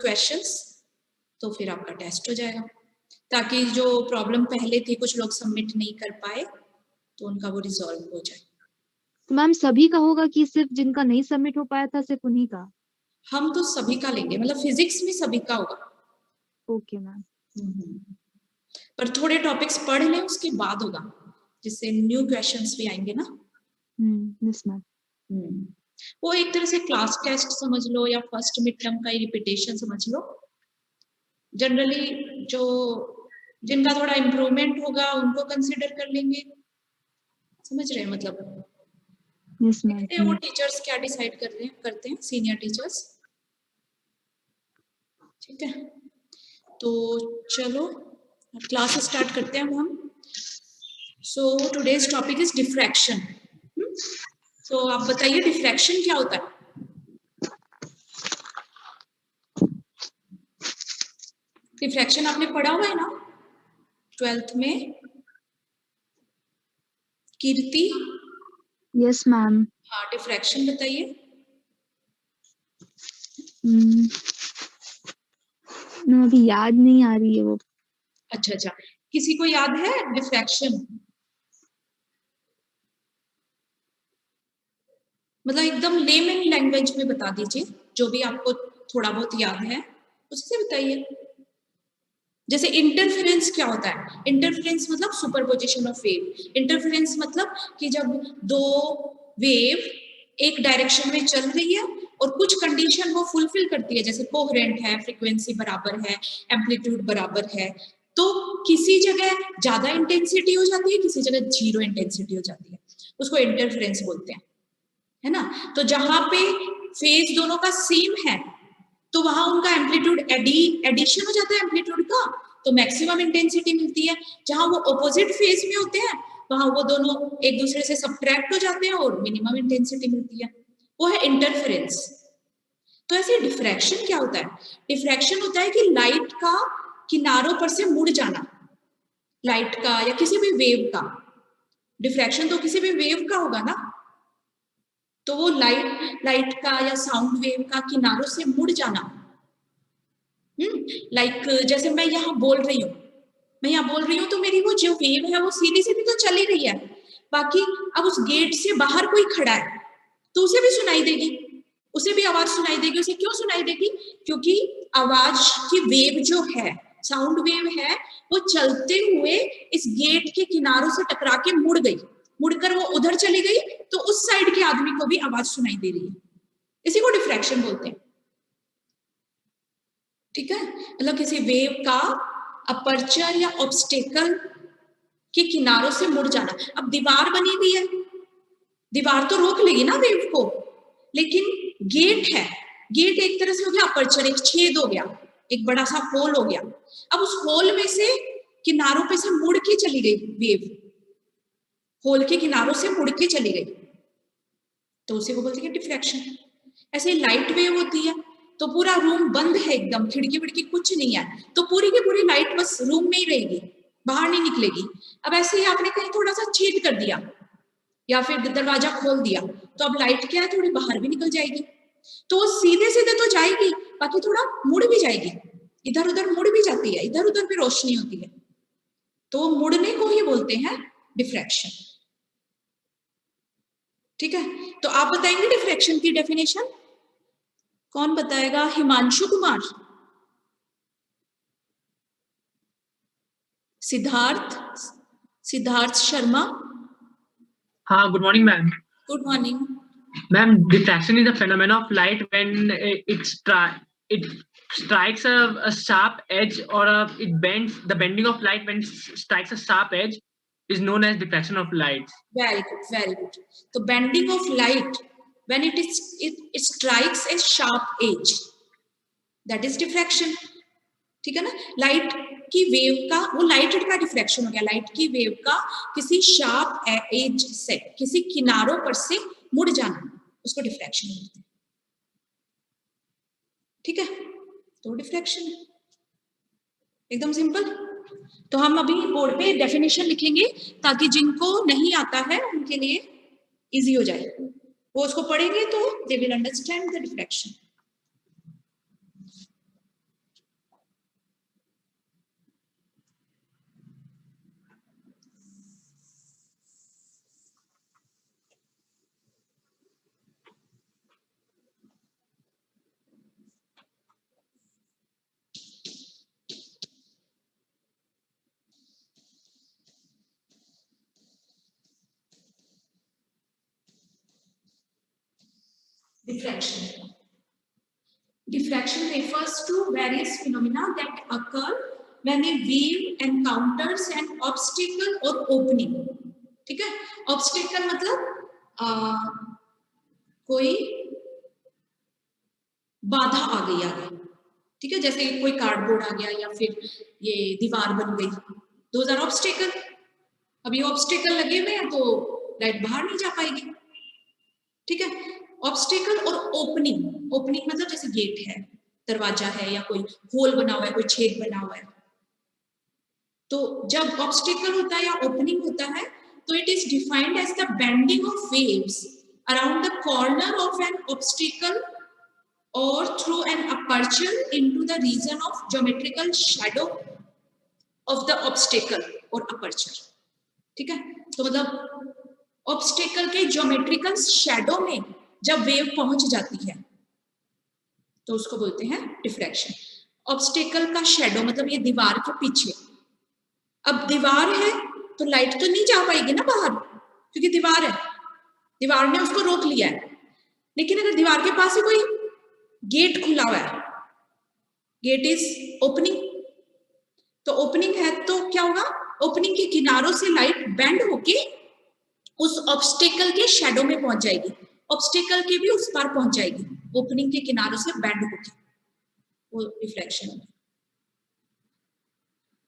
Questions तो फिर आपका टेस्ट हो जाएगा, ताकि जो प्रॉब्लम पहले थी कुछ लोग सबमिट नहीं कर पाए तो उनका वो रिजॉल्व हो जाए। तो मैम सभी का होगा कि सिर्फ जिनका नहीं सबमिट हो पाया था सिर्फ उन्हीं का? हम तो सभी का लेंगे, मतलब फिजिक्स में सभी का होगा। Okay ma'am. पर थोड़े टॉपिक्स पढ़ लें उसके बाद होगा, जिससे न्यू क्वेश्चंस भी आएंगे ना। Yes ma'am. वो एक तरह से क्लास टेस्ट समझ लो या फर्स्ट मिड टर्म का ही रिपीटेशन समझ लो। जनरली जो जिनका थोड़ा इम्प्रूवमेंट होगा उनको कंसिडर कर लेंगे, समझ रहे हैं मतलब। Yes ma'am. देखते हैं वो टीचर्स क्या डिसाइड कर रहे हैं, करते हैं सीनियर टीचर्स। ठीक है, तो चलो क्लास स्टार्ट करते हैं हम। So today's topic is diffraction. तो आप बताइए डिफ्रैक्शन क्या होता है? डिफ्रैक्शन आपने पढ़ा हुआ है ना 12th में, कीर्ति? Yes ma'am. हाँ, डिफ्रैक्शन बताइए। अभी याद नहीं आ रही है वो। अच्छा अच्छा, किसी को याद है डिफ्रैक्शन? मतलब एकदम लेमन लैंग्वेज में बता दीजिए, जो भी आपको थोड़ा बहुत याद है उससे बताइए। जैसे इंटरफेरेंस क्या होता है? इंटरफेरेंस मतलब सुपरपोजिशन ऑफ वेव। इंटरफेरेंस मतलब कि जब दो वेव एक डायरेक्शन में चल रही है और कुछ कंडीशन वो फुलफिल करती है, जैसे कोहेरेंट है, फ्रीक्वेंसी बराबर है, एम्पलीट्यूड बराबर है, तो किसी जगह ज्यादा इंटेंसिटी हो जाती है, किसी जगह जीरो इंटेंसिटी हो जाती है, उसको इंटरफेरेंस बोलते हैं, है ना। तो जहां पे फेज दोनों का सेम है तो वहां उनका एम्पलीट्यूड एडिशन हो जाता है एम्पलीट्यूड का, तो मैक्सिमम इंटेंसिटी मिलती है। जहां वो ऑपोजिट फेज में होते हैं वहां वो दोनों एक दूसरे से सब्ट्रैक्ट हो जाते हैं और मिनिमम इंटेंसिटी मिलती है, वो है इंटरफेरेंस। तो ऐसे डिफ्रैक्शन क्या होता है? डिफ्रैक्शन होता है कि लाइट का किनारों पर से मुड़ जाना, लाइट का या किसी भी वेव का। डिफ्रैक्शन तो किसी भी वेव का होगा ना, तो वो लाइट का या साउंड वेव का किनारों से मुड़ जाना। लाइक जैसे मैं यहाँ बोल रही हूँ, मैं यहाँ बोल रही हूँ तो मेरी वो जो वेव है वो सीधी सीधी तो चली रही है, बाकी अब उस गेट से बाहर कोई खड़ा है तो उसे भी सुनाई देगी, उसे भी आवाज सुनाई देगी। उसे क्यों सुनाई देगी? क्योंकि आवाज की वेव जो है, साउंड वेव है, वो चलते हुए इस गेट के किनारों से टकरा के मुड़ गई, मुड़कर वो उधर चली गई, तो उस साइड के आदमी को भी आवाज सुनाई दे रही है। इसी को डिफ्रैक्शन बोलते हैं। ठीक है, मतलब किसी वेव का अपर्चर या ऑब्स्टेकल के किनारों से मुड़ जाना। अब दीवार बनी हुई है, दीवार तो रोक लेगी ना वेव को, लेकिन गेट है, गेट एक तरह से हो गया अपर्चर, एक छेद हो गया, एक बड़ा सा होल हो गया। अब उस होल में से किनारों पे से मुड़ के चली गई वेव, होल के किनारों से मुड़ के चली गई, तो उसी को बोलते हैं डिफ्रैक्शन। ऐसे लाइट वेव होती है तो पूरा रूम बंद है एकदम, खिड़की विड़की कुछ नहीं है, तो पूरी की पूरी लाइट बस रूम में ही रहेगी, बाहर नहीं निकलेगी। अब ऐसे ही आपने कहीं थोड़ा सा छेद कर दिया या फिर दरवाजा खोल दिया, तो अब लाइट क्या है, थोड़ी बाहर भी निकल जाएगी, तो सीधे सीधे तो जाएगी, बाकी थोड़ा मुड़ भी जाएगी, इधर उधर मुड़ भी जाती है, इधर उधर भी रोशनी होती है, तो मुड़ने को ही बोलते हैं डिफ्रैक्शन। ठीक है, तो आप बताएंगे डिफ्रैक्शन की डेफिनेशन? कौन बताएगा? हिमांशु कुमार, सिद्धार्थ, सिद्धार्थ शर्मा। हाँ, good morning, ma'am. Good morning. Ma'am, diffraction is a phenomenon of light when it strikes a sharp edge or it bends. The bending of light when it strikes a sharp edge is known as diffraction of light. Very good, very good. तो bending of light when it strikes a sharp edge, that is diffraction। ठीक है ना, light की wave का, वो light का diffraction हो गया, लाइट की वेव का किसी शार्प एज से, किसी किनारों पर से मुड़ जाना, उसको डिफ्रैक्शन बोलते हैं। ठीक है, तो डिफ्रैक्शन है, एकदम सिंपल। तो हम अभी बोर्ड पे डेफिनेशन लिखेंगे ताकि जिनको नहीं आता है उनके लिए इजी हो जाए, वो उसको पढ़ेंगे तो they will understand the diffraction. Diffraction. Diffraction refers to various phenomena that occur when a wave encounters an obstacle or opening. ठीक है, obstacle मतलब कोई बाधा आ गई आगे, ठीक है, जैसे कोई कार्डबोर्ड आ गया या फिर ये दीवार बन गई, those are obstacle. अब ये ऑब्स्टेकल लगे हुए हैं तो लाइट बाहर नहीं जा पाएगी, ठीक है. ऑब्स्टेकल और ओपनिंग, ओपनिंग मतलब जैसे गेट है, दरवाजा है या कोई होल बना हुआ है, कोई छेद बना हुआ है. तो जब ऑब्स्टेकल होता है या ओपनिंग होता है तो it is defined as the bending of waves around the corner of an obstacle और through an aperture into the region of geometrical shadow of the obstacle और अपर्चर. ठीक है, तो मतलब ऑब्स्टेकल के ज्योमेट्रिकल शैडो में जब वेव पहुंच जाती है तो उसको बोलते हैं डिफ्रैक्शन. ऑब्स्टेकल का शैडो मतलब ये दीवार के पीछे, अब दीवार है तो लाइट तो नहीं जा पाएगी ना बाहर क्योंकि दीवार है, दीवार ने उसको रोक लिया है. लेकिन अगर दीवार के पास ही कोई गेट खुला हुआ है, गेट इज ओपनिंग, तो ओपनिंग है तो क्या होगा, ओपनिंग के किनारों से लाइट बेंड होके उस ऑब्स्टेकल के शैडो में पहुंच जाएगी, ऑब्स्टेकल के भी उस पार पहुंच जाएगी, ओपनिंग के किनारों से बेंड होके, वो रिफ्लेक्शन होगी.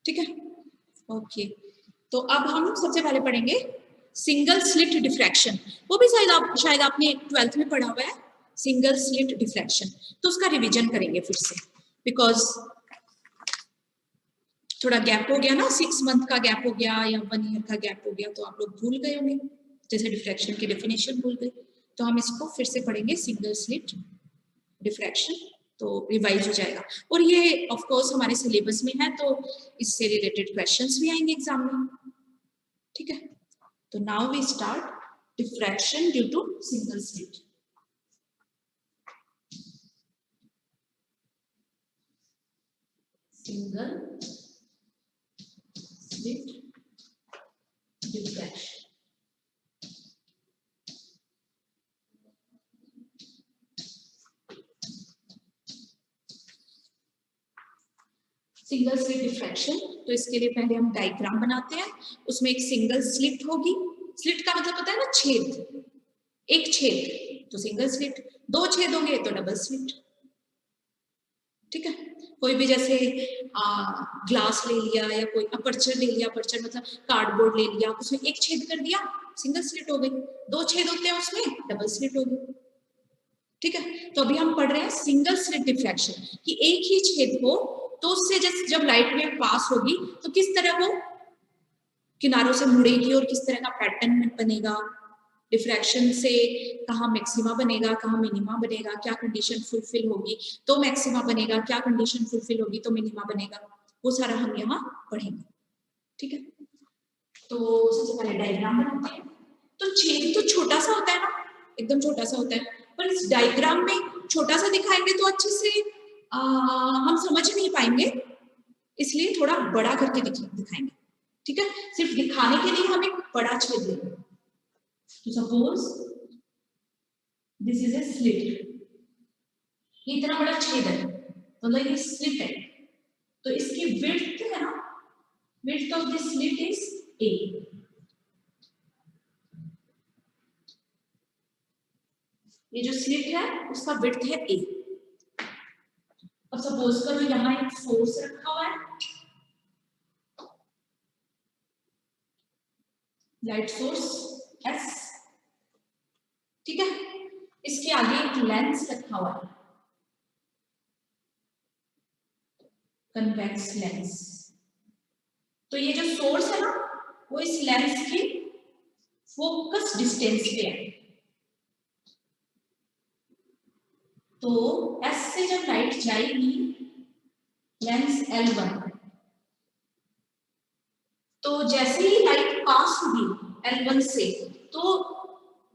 ठीक है, ओके. तो अब हम सबसे पहले पढ़ेंगे सिंगल स्लिट डिफ्रैक्शन. वो भी शायद आपने 12th में पढ़ा हुआ है, सिंगल स्लिट डिफ्रैक्शन. तो उसका रिवीजन करेंगे फिर से, बिकॉज थोड़ा गैप हो गया ना, 6 मंथ का गैप हो गया या 1 ईयर का गैप हो गया, तो आप लोग भूल गए होंगे, जैसे डिफ्रैक्शन की डेफिनेशन भूल गए. तो हम इसको फिर से पढ़ेंगे सिंगल स्लिट डिफ्रैक्शन, तो रिवाइज हो जाएगा. और ये ऑफ कोर्स हमारे सिलेबस में है, तो इससे रिलेटेड क्वेश्चंस भी आएंगे एग्जाम में. ठीक है, तो now we start diffraction due to single slit. Single slit diffraction. Single slit diffraction, तो इसके लिए पहले हम डायग्राम बनाते हैं. उसमें एक सिंगल स्लिट होगी, स्लिट का मतलब पता है ना, छेद, एक छेद तो सिंगल स्लिट, 2 छेद होंगे तो डबल स्लिट. ठीक है, कोई भी जैसे ग्लास ले लिया या कोई अपर्चर ले लिया, अपर्चर मतलब कार्डबोर्ड ले लिया, उसमें एक छेद कर दिया, सिंगल स्लिट हो गई. 2 छेद होते हैं उसमें, डबल स्लिट हो गई. ठीक है, तो अभी हम पढ़ रहे हैं सिंगल स्लिट डिफ्रैक्शन, कि एक ही छेद हो तो उससे जब लाइट वेव पास होगी तो किस तरह वो किनारों से मुड़ेगी और किस तरह का पैटर्न बनेगा, डिफ्रैक्शन से कहाँ मैक्सिमा बनेगा, कहाँ मिनिमा बनेगा, क्या कंडीशन फुलफिल होगी तो मैक्सिमा बनेगा, क्या कंडीशन फुलफिल होगी तो मिनिमा बनेगा, वो सारा हम यहाँ पढ़ेंगे. ठीक है, तो सबसे पहले डायग्राम बनाते हैं. तो छेद तो छोटा सा होता है ना, एकदम छोटा सा होता है, पर इस डायग्राम में छोटा सा दिखाएंगे तो अच्छे से हम समझ नहीं पाएंगे, इसलिए थोड़ा बड़ा करके दिखाएंगे. ठीक है, सिर्फ दिखाने के लिए हम एक बड़ा छेद लेंगे. तो suppose this is a slit, ये इतना बड़ा छेद है तो मतलब ये स्लिट है, तो इसकी विड्थ है ना, width of this slit is a. ये जो स्लिट है उसका विड्थ है a. अब सपोज करो यहाँ एक सोर्स रखा हुआ है, लाइट सोर्स S. ठीक है, इसके आगे एक लेंस रखा हुआ है, कन्वेक्स लेंस. तो ये जो सोर्स है ना वो इस लेंस की फोकस डिस्टेंस पे है. तो S से जब लाइट जाएगी लेंस L1, तो जैसे ही लाइट पास होगी L1 से तो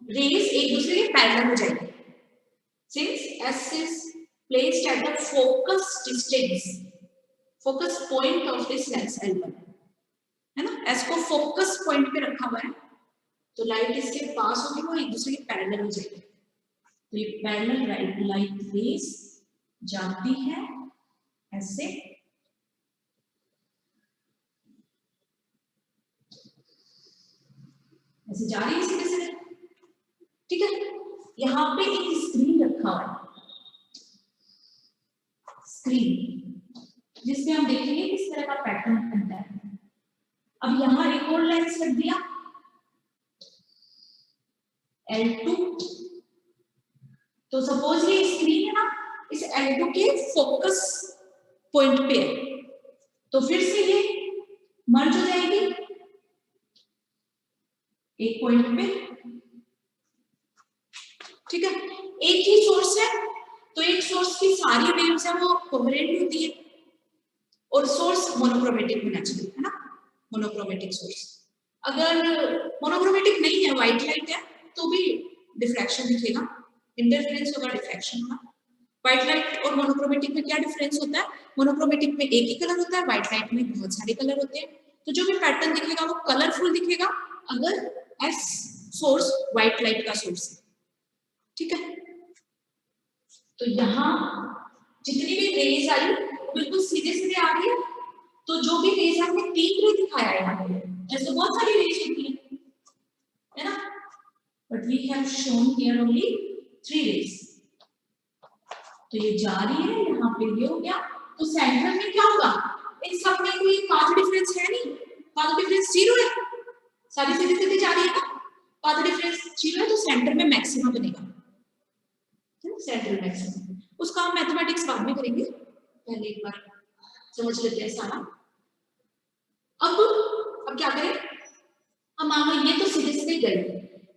रेज एक दूसरे के पैरेलल हो जाएंगे. Since S is placed at the focus distance, focus point of this lens L1, है ना, S को फोकस पॉइंट पे रखा हुआ है, तो लाइट इसके पास होगी वो एक दूसरे के पैरेलल हो जाएगी. तो ये पैरेलल लाइट रेज जाती है ऐसे, ऐसे जा रही है सीधे सीधे, ठीक है। यहाँ पे एक स्क्रीन रखा हुआ है, स्क्रीन, जिसमें हम देखेंगे किस तरह का पैटर्न बनता है। अब यहाँ एक और लेंस रख दिया L2, तो सपोज ये स्क्रीन है ना, इस L2 के फोकस पॉइंट पे है, तो फिर से ये मर्ज हो जाएगी एक पॉइंट पे, ठीक है। एक ही सोर्स है, तो एक सोर्स की सारी वेव्स है वो कोहेरेंट होती है, और सोर्स मोनोक्रोमेटिक होना चाहिए, है ना, मोनोक्रोमेटिक सोर्स। अगर मोनोक्रोमेटिक नहीं है, व्हाइट लाइट है, तो भी डिफ्रैक्शन दिखेगा, इंटरफेरेंस होगा, डिफ्रैक्शन होगा। व्हाइट लाइट और मोनोक्रोमेटिक में क्या डिफरेंस होता है? मोनोक्रोमेटिक में एक ही कलर होता है, व्हाइट लाइट में बहुत सारे कलर होते हैं, तो जो भी पैटर्न दिखेगा वो कलरफुल दिखेगा अगर एस सोर्स व्हाइट लाइट का सोर्स है, ठीक है। तो यहाँ जितनी भी रेज आई बिल्कुल सीधे सीधे आ रही है, तो जो भी रेज है वो 3 रे दिखाया है यहाँ पे, ऐसे बहुत सारी रेज होती है ना, but we have shown here only 3 rays. तो ये जा रही है, यहाँ पे ये हो गया, तो सेंटर में क्या होगा? इन सब में कोई पाथ डिफरेंस है नहीं, पाथ डिफरेंस 0 है, सारी सीधी सीधी जा रही है ना, पाथ डिफरेंस 0 है, तो सेंटर में मैक्सिमम बनेगा, सेंटर मैक्सिमम। उसका हम मैथमेटिक्स बाद में करेंगे, पहले एक बार समझ लेते हैं सारा। अब क्या करें? अब मान लो ये तो सीधे सीधे गई,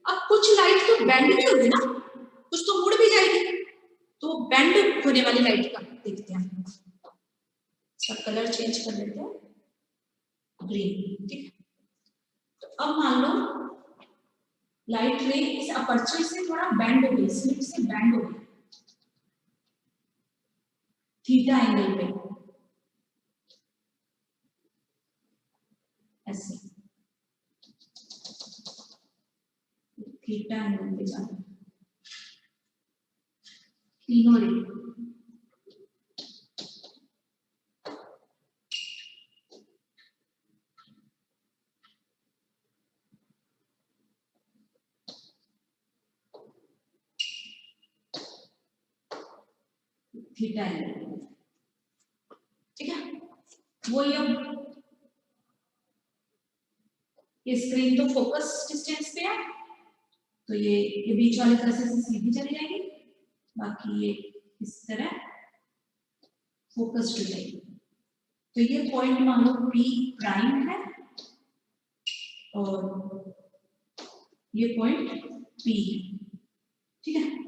अब कुछ लाइट तो बेंड भी होगी ना, कुछ तो मुड़ भी जाएगी, तो बेंड होने वाली लाइट का देखते हैं, सब कलर चेंज कर लेते हैं, ग्रीन, ठीक है। तो अब मान लो लाइट रे इस अपर्चर से थोड़ा बेंड हो गई, स्लिट से बेंड हो गई थीटा एंगल पे, ऐसे थीटा एंगल पे जा रही तीनों रे, थीटा एंगल, ठीक है। वो ये स्क्रीन तो फोकस डिस्टेंस पे है, तो ये बीच वाली तरह से सीधी चली जाएगी, बाकी ये इस तरह फोकस हो जाएगी। तो ये पॉइंट मान लो P प्राइम है और ये पॉइंट P है, ठीक है।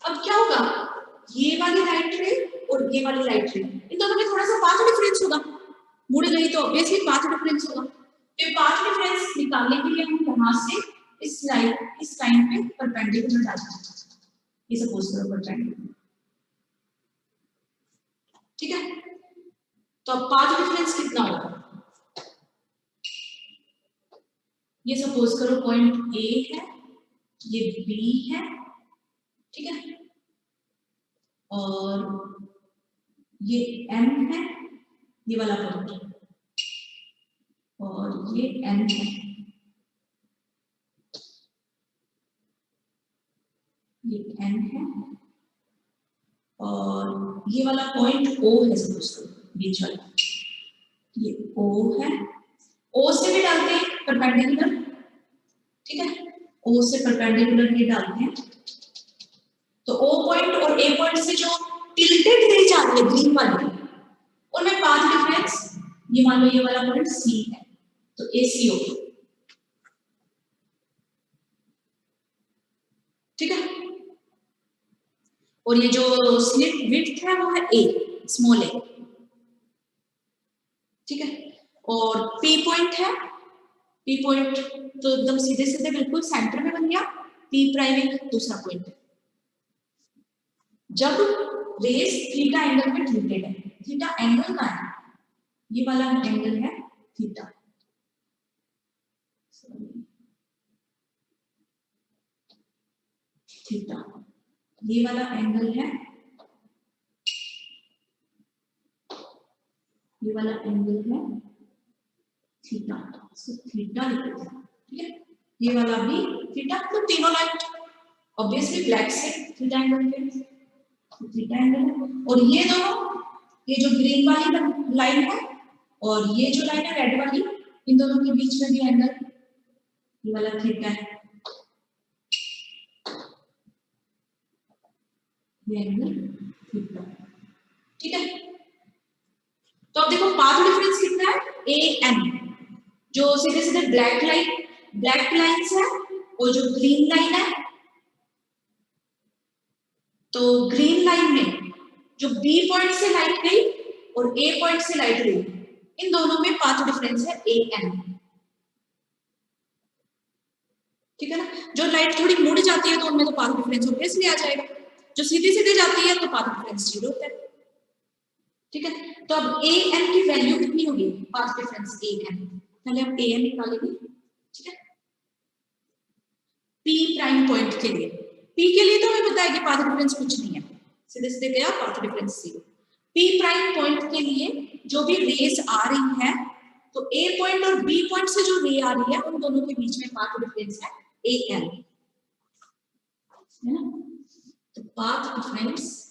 अब क्या होगा? ये वाली लाइट रे और ये वाली लाइट रे, इन दोनों में थोड़ा सा पाथ डिफरेंस होगा, मुड़ गई तो ऑब्वियसली पाथ डिफरेंस होगा। तो पाथ डिफरेंस निकालने के लिए हम यहां से इस लाइन पे परपेंडिकुलर डालते हैं, ये सपोज करो परपेंडिकुलर, ठीक है। तो अब पाथ डिफरेंस कितना होगा? ये सपोज करो पॉइंट A है, ये B है, ठीक है, और ये M है, ये वाला पॉइंट, और ये N है, ये N है, और ये वाला पॉइंट O है, सपोज करो बीच वाला, ये O है। O से भी डालते हैं परपेंडिकुलर, ठीक है, O से परपेंडिकुलर ये डालते हैं, तो O पॉइंट और A पॉइंट से जो टिल्टेड रेज आ रही है ग्रीन वाली, उनमें पाथ डिफरेंस, ये मान लो ये वाला पॉइंट C है, तो AC हो, ठीक है। और ये जो स्लिट विड्थ है वो है A, स्मॉल a, ठीक है। और P पॉइंट है, P पॉइंट तो एकदम सीधे सीधे बिल्कुल सेंटर में बन गया, P प्राइम एक दूसरा पॉइंट है। जब रेस थीटा एंगल पे टिल्टेड है, थीटा एंगल का है, ये वाला एंगल है थीटा। थीटा ये वाला एंगल है, ये वाला एंगल है थीटा, सो थीटा लिख दो, ठीक है। ये वाला भी थीटा, तो तीनों लाइन ऑब्वियसली ब्लैक से थीटा एंगल पे, थीटा एंगल है। और ये दोनों, ये जो ग्रीन वाली लाइन है और ये जो लाइन है रेड वाली, इन दोनों के बीच में भी एंगल ये वाला थीटा है, ये एंगल थीटा, ठीक है। तो अब देखो पाथ डिफरेंस कितना है, ए एन, जो सीधे सीधे ब्लैक लाइंस है और जो ग्रीन लाइन है, तो ग्रीन लाइन में जो बी पॉइंट से लाइट गई और ए पॉइंट से लाइट गई, इन दोनों में पाथ डिफरेंस है ए एन, ठीक है ना। जो लाइट थोड़ी मुड़ जाती है तो उनमें तो पाथ डिफरेंस ऑब्वियसली आ जाएगा, जो सीधे सीधे जाती है तो पाथ डिफरेंस 0 होता है, ठीक है। तो अब ए एन की वैल्यू कितनी होगी, पाथ डिफरेंस ए एन, पहले हम ए एन निकालेंगे, ठीक है। पी प्राइम पॉइंट के लिए, पी के लिए तो हमें पता है कि पाथ डिफरेंस कुछ नहीं है, सीधे सीधे गया path difference 0। P prime point के लिए जो भी रेस आ रही है, तो ए पॉइंट और बी पॉइंट से जो रे आ रही है उन दोनों के बीच में पाथ डिफरेंस है ए एल, है ना। तो path difference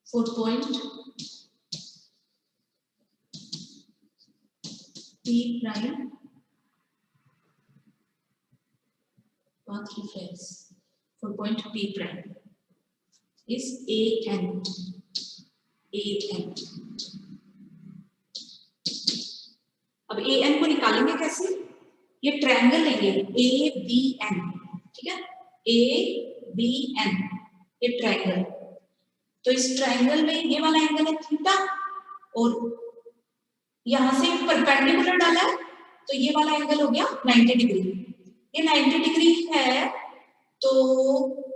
for point P prime, path difference for point P prime is AN. अब AN को निकालेंगे कैसे, ये ट्रायंगल लेंगे ABN, ठीक है, ABN ये ट्रायंगल, तो इस ट्रायंगल में ये वाला एंगल है थीटा और यहां से परपेंडिकुलर डाला है तो ये वाला एंगल हो गया 90 डिग्री, ये 90 डिग्री है तो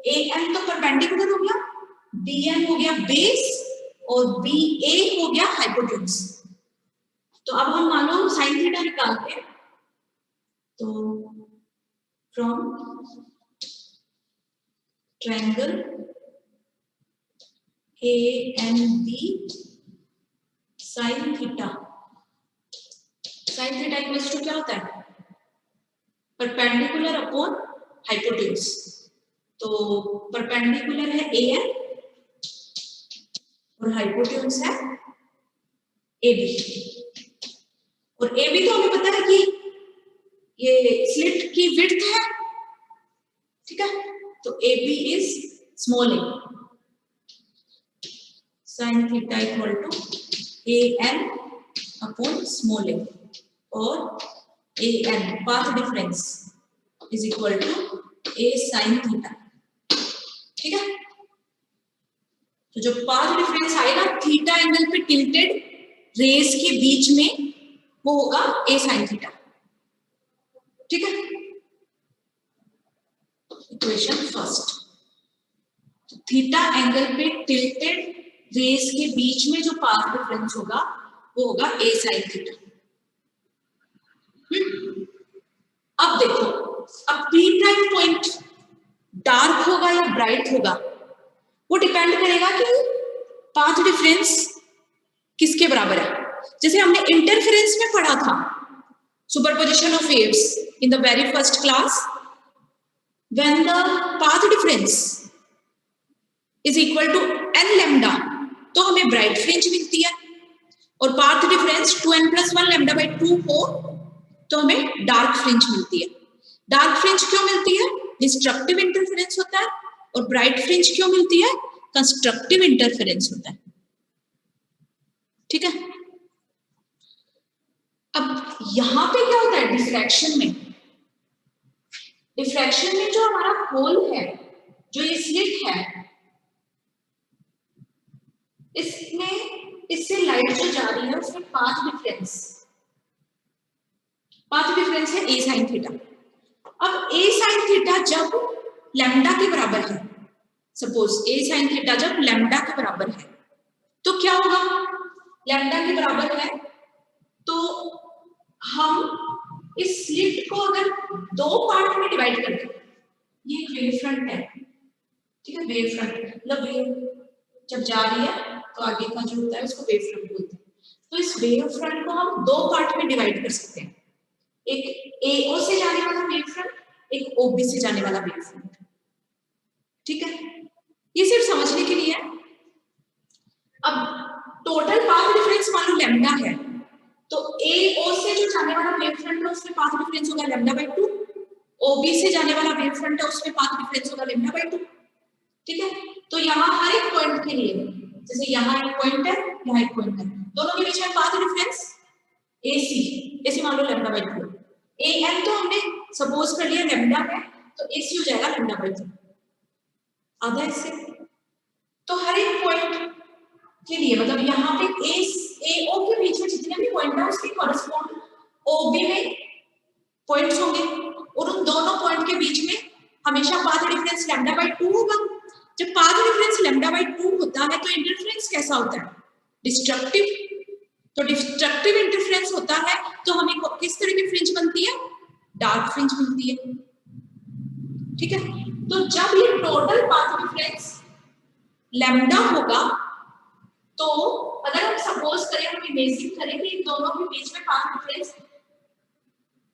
AN तो परपेंडिकुलर हो गया, BN हो गया बेस और BA हो गया हाइपोटेन्यूज। तो अब हम मान लो साइन थीटा निकालते हैं, तो from triangle ANB sine theta, sine theta equals to क्या होता है, परपेंडिकुलर अपॉन हाइपोटेन्यूज। तो परपेंडिकुलर है AN और हाइपोटेन्यूज है AB, और AB तो हमें पता है कि ये स्लिट की विड्थ है, ठीक है, तो AB is small a, sine theta equal to AN upon small a, और AN path difference is equal to A sine theta, ठीक है। तो जो पाथ डिफरेंस आएगा थीटा एंगल पे टिल्टेड रेस के बीच में, वो होगा A साइन थीटा, ठीक है। इक्वेशन फर्स्ट, थीटा एंगल पे टिल्टेड रेस के बीच में जो पाथ डिफरेंस होगा वो होगा A साइन थीटा। अब देखो, अब P प्राइम पॉइंट डार्क होगा या ब्राइट होगा वो डिपेंड करेगा कि पाथ डिफरेंस किसके बराबर है। जैसे हमने इंटरफेरेंस में पढ़ा था, superposition of waves in the very first class, when the path difference is equal to n lambda, तो हमें ब्राइट फ्रिंज मिलती है, और path difference 2n+1 lambda by 2 हो तो हमें डार्क फ्रिंज मिलती है। डार्क फ्रिंज क्यों मिलती है, डिस्ट्रक्टिव इंटरफेरेंस होता है, और ब्राइट फ्रिंज क्यों मिलती है, कंस्ट्रक्टिव इंटरफेरेंस होता है, ठीक है। अब यहां पे क्या होता है डिफ्रैक्शन में, डिफ्रैक्शन में जो हमारा होल है, जो ये स्लिट है, इसमें इससे लाइट जो जा रही है उसमें पाथ डिफरेंस है A साइन थीटा। अब A साइन थीटा जब लैम्डा के बराबर है सपोज a sin थीटा जब लैम्डा के बराबर है तो क्या होगा, लैम्डा के बराबर है तो हम इस स्लिट को अगर दो पार्ट में डिवाइड कर दें, ये एक वेव फ्रंट है, ठीक है, वेव फ्रंट मतलब वेव जब जा रही है तो आगे का जो होता है उसको वेव फ्रंट बोलते हैं। तो इस वेव फ्रंट को हम दो पार्ट में डिवाइड कर सकते हैं, एक AO से जाने वाला वेव फ्रंट, एक OB से जाने वाला वेव फ्रंट, ठीक है, ये सिर्फ समझने के लिए है। अब टोटल पाथ डिफरेंस मान लो लैम्डा है तो AO से जो जाने वाला वेव फ्रंट है उसमें पाथ डिफरेंस होगा λ/2, OB से जाने वाला वेव फ्रंट है उसमें पाथ डिफरेंस होगा λ/2, ठीक है। तो यहाँ हर एक पॉइंट के लिए, जैसे यहाँ एक पॉइंट है, यहाँ एक पॉइंट है, दोनों के बीच में पाथ डिफरेंस AC मान लो λ/2, AN तो हमने सपोज कर लिया लैम्डा है तो AC हो जाएगा λ/2 आधा इससे। तो हर एक पॉइंट के लिए मतलब यहाँ पे AO के बीच में जितने भी पॉइंट है उसके कॉरेस्पॉन्ड OB में पॉइंट्स होंगे और उन दोनों पॉइंट के बीच में हमेशा पाथ डिफरेंस λ/2 होगा। जब पाथ डिफरेंस λ/2 होता है तो इंटरफेरेंस कैसा होता है, डिस्ट्रक्टिव। तो डिस्ट्रक्टिव इंटरफेरेंस होता है तो हमें किस तरह की फ्रिंज बनती है, डार्क फ्रिंज बनती है, ठीक है। तो जब ये टोटल पाथ डिफरेंस लैम्डा होगा तो अगर हम सपोज करें, हम इमेजिन करें कि इन दोनों के बीच में पाथ डिफरेंस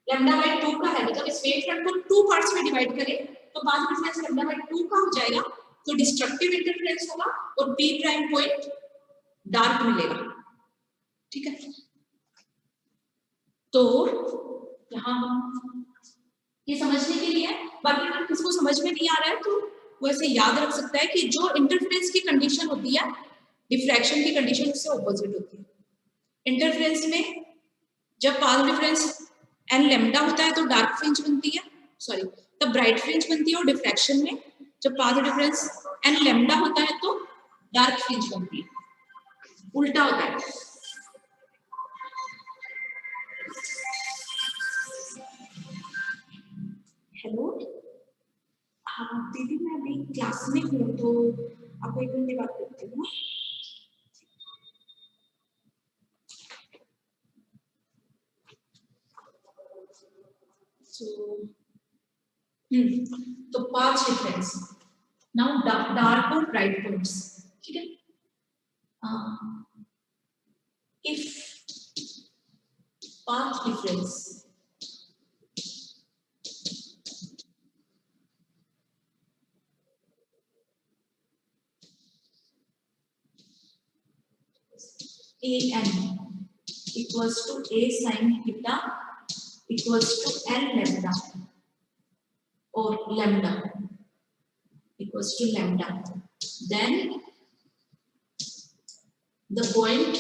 λ/2 का है, मतलब इस वेव फ्रंट को टू पार्ट्स में डिवाइड करें तो पाथ डिफरेंस λ/2 का हो जाएगा, तो डिस्ट्रक्टिव इंटरफेरेंस होगा और P प्राइम पॉइंट डार्क मिलेगा, ठीक है। तो यहाँ ये समझने के लिए, बाकी अगर किसको समझ में नहीं आ रहा है तो वो ऐसे याद रख सकता है कि जो इंटरफेरेंस की कंडीशन होती है डिफ्रैक्शन की कंडीशन उससे ऑपोजिट होती है। इंटरफेरेंस में जब पाथ डिफरेंस n लैम्डा होता है तो डार्क फ्रिंज बनती है, सॉरी तब ब्राइट फ्रिंज बनती है, और डिफ्रैक्शन में जब पाथ डिफरेंस n लैम्डा होता है तो डार्क फ्रिंज बनती है, उल्टा होता है। हेलो, हाँ दीदी मैं अभी क्लास में हूँ तो आपको एक घंटे बात करती हूँ। तो पाथ डिफरेंस नाउ डार्क और ब्राइट पॉइंट्स, ठीक है। If path difference AN equals to A sin theta equals to N lambda or lambda equals to lambda, then the point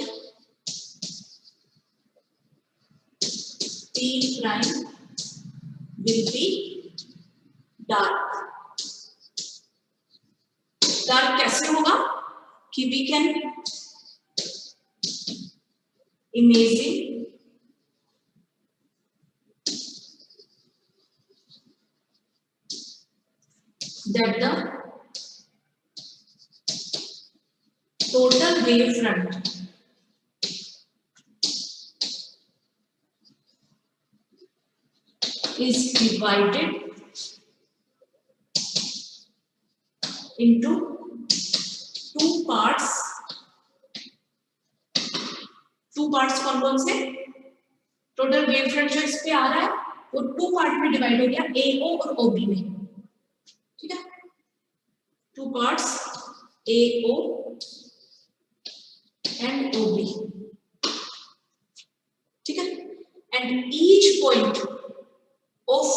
P prime will be dark. Dark कैसे होगा कि we can imagine that the total wave front is divided into two parts. Two parts कौन कौन से, total wave front जो इस पे आ रहा है वो टू पार्ट में डिवाइड हो गया, AO और OB में, ठीक है। Two parts AO and OB, ठीक है। And each point of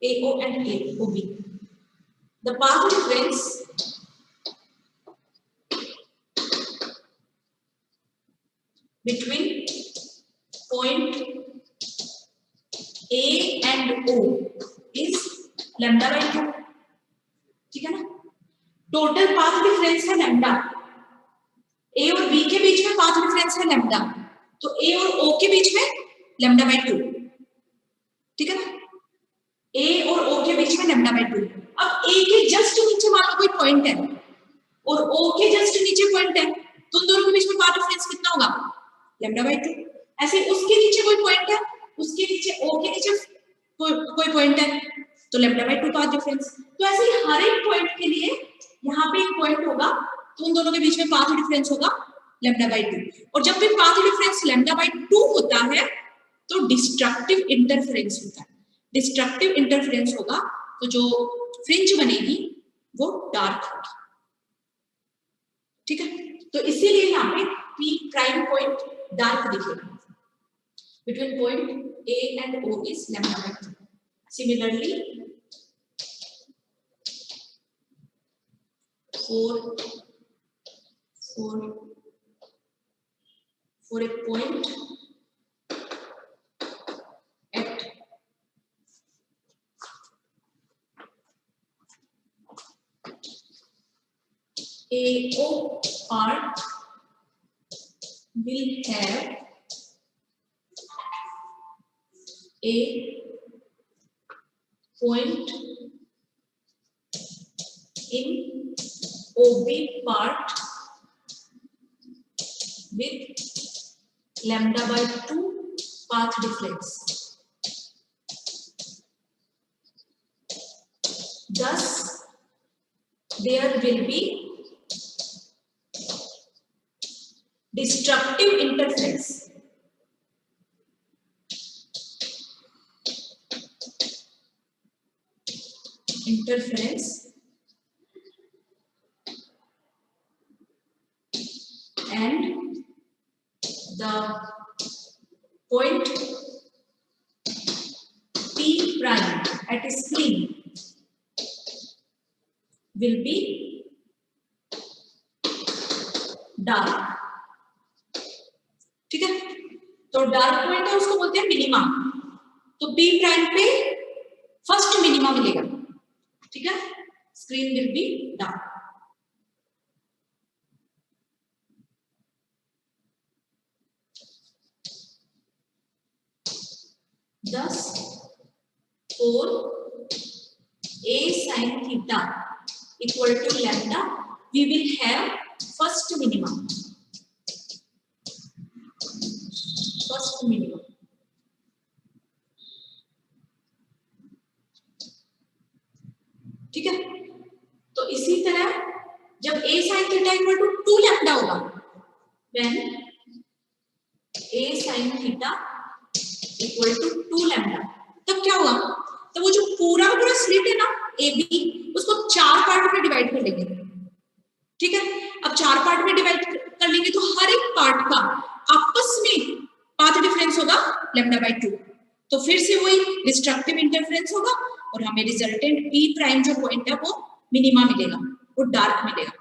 AO and OB, the path difference between point A and O is λ/2, ठीक है ना। टोटल पाथ डिफरेंस है लैम्डा, A और B के बीच में पाथ डिफरेंस है लैम्डा, तो A और O के बीच में λ/2, ठीक है ना। A और O के बीच में λ/2, अब ए के जस्ट नीचे मान लो कोई पॉइंट है और ओ के जस्ट नीचे पॉइंट है, तो उन दोनों के बीच में पाथ डिफरेंस कितना होगा? λ/2। ऐसे उसके नीचे कोई पॉइंट है, उसके नीचे ओ के नीचे कोई पॉइंट है, तो λ/2 पाथ डिफरेंस। तो ऐसे ही हर एक पॉइंट के लिए यहाँ पे एक पॉइंट होगा, तो उन दोनों के बीच में पाथ डिफरेंस होगा λ/2। और जब भी पाथ डिफरेंस λ/2 होता है तो डिस्ट्रक्टिव इंटरफेरेंस होता है। डिस्ट्रक्टिव इंटरफेरेंस होगा तो जो फ्रिंज बनेगी वो डार्क होगी, ठीक है। तो इसीलिए यहाँ पे P प्राइम पॉइंट डार्क दिखेगा। Between point A and O is λ/2. Similarly, for a point at AO part will have a point in OB part with λ/2 path difference. Thus, there will be destructive interference. And the point P prime at a screen will be dark, ठीक है। तो dark point है उसको बोलते हैं minima. तो P prime पे first minima मिलेगा, ठीक है। Screen will be dark. Thus, for A sin theta equal to lambda, we will have first minimum. First minimum. ठीक है। तो इसी तरह जब A sin theta equal to 2 lambda होगा, when A sin theta equal to 2 lambda, तब क्या होगा? तो वो जो पूरा स्लिट है ना AB, उसको 4 पार्ट में डिवाइड कर लेंगे, ठीक है। अब 4 पार्ट में डिवाइड कर लेंगे तो हर एक पार्ट का आपस में पाथ डिफरेंस होगा λ/2। तो फिर से वही डिस्ट्रक्टिव इंटरफेरेंस होगा और हमें रिजल्टेंट P प्राइम जो पॉइंट है वो मिनिमा मिलेगा, वो डार्क मिलेगा,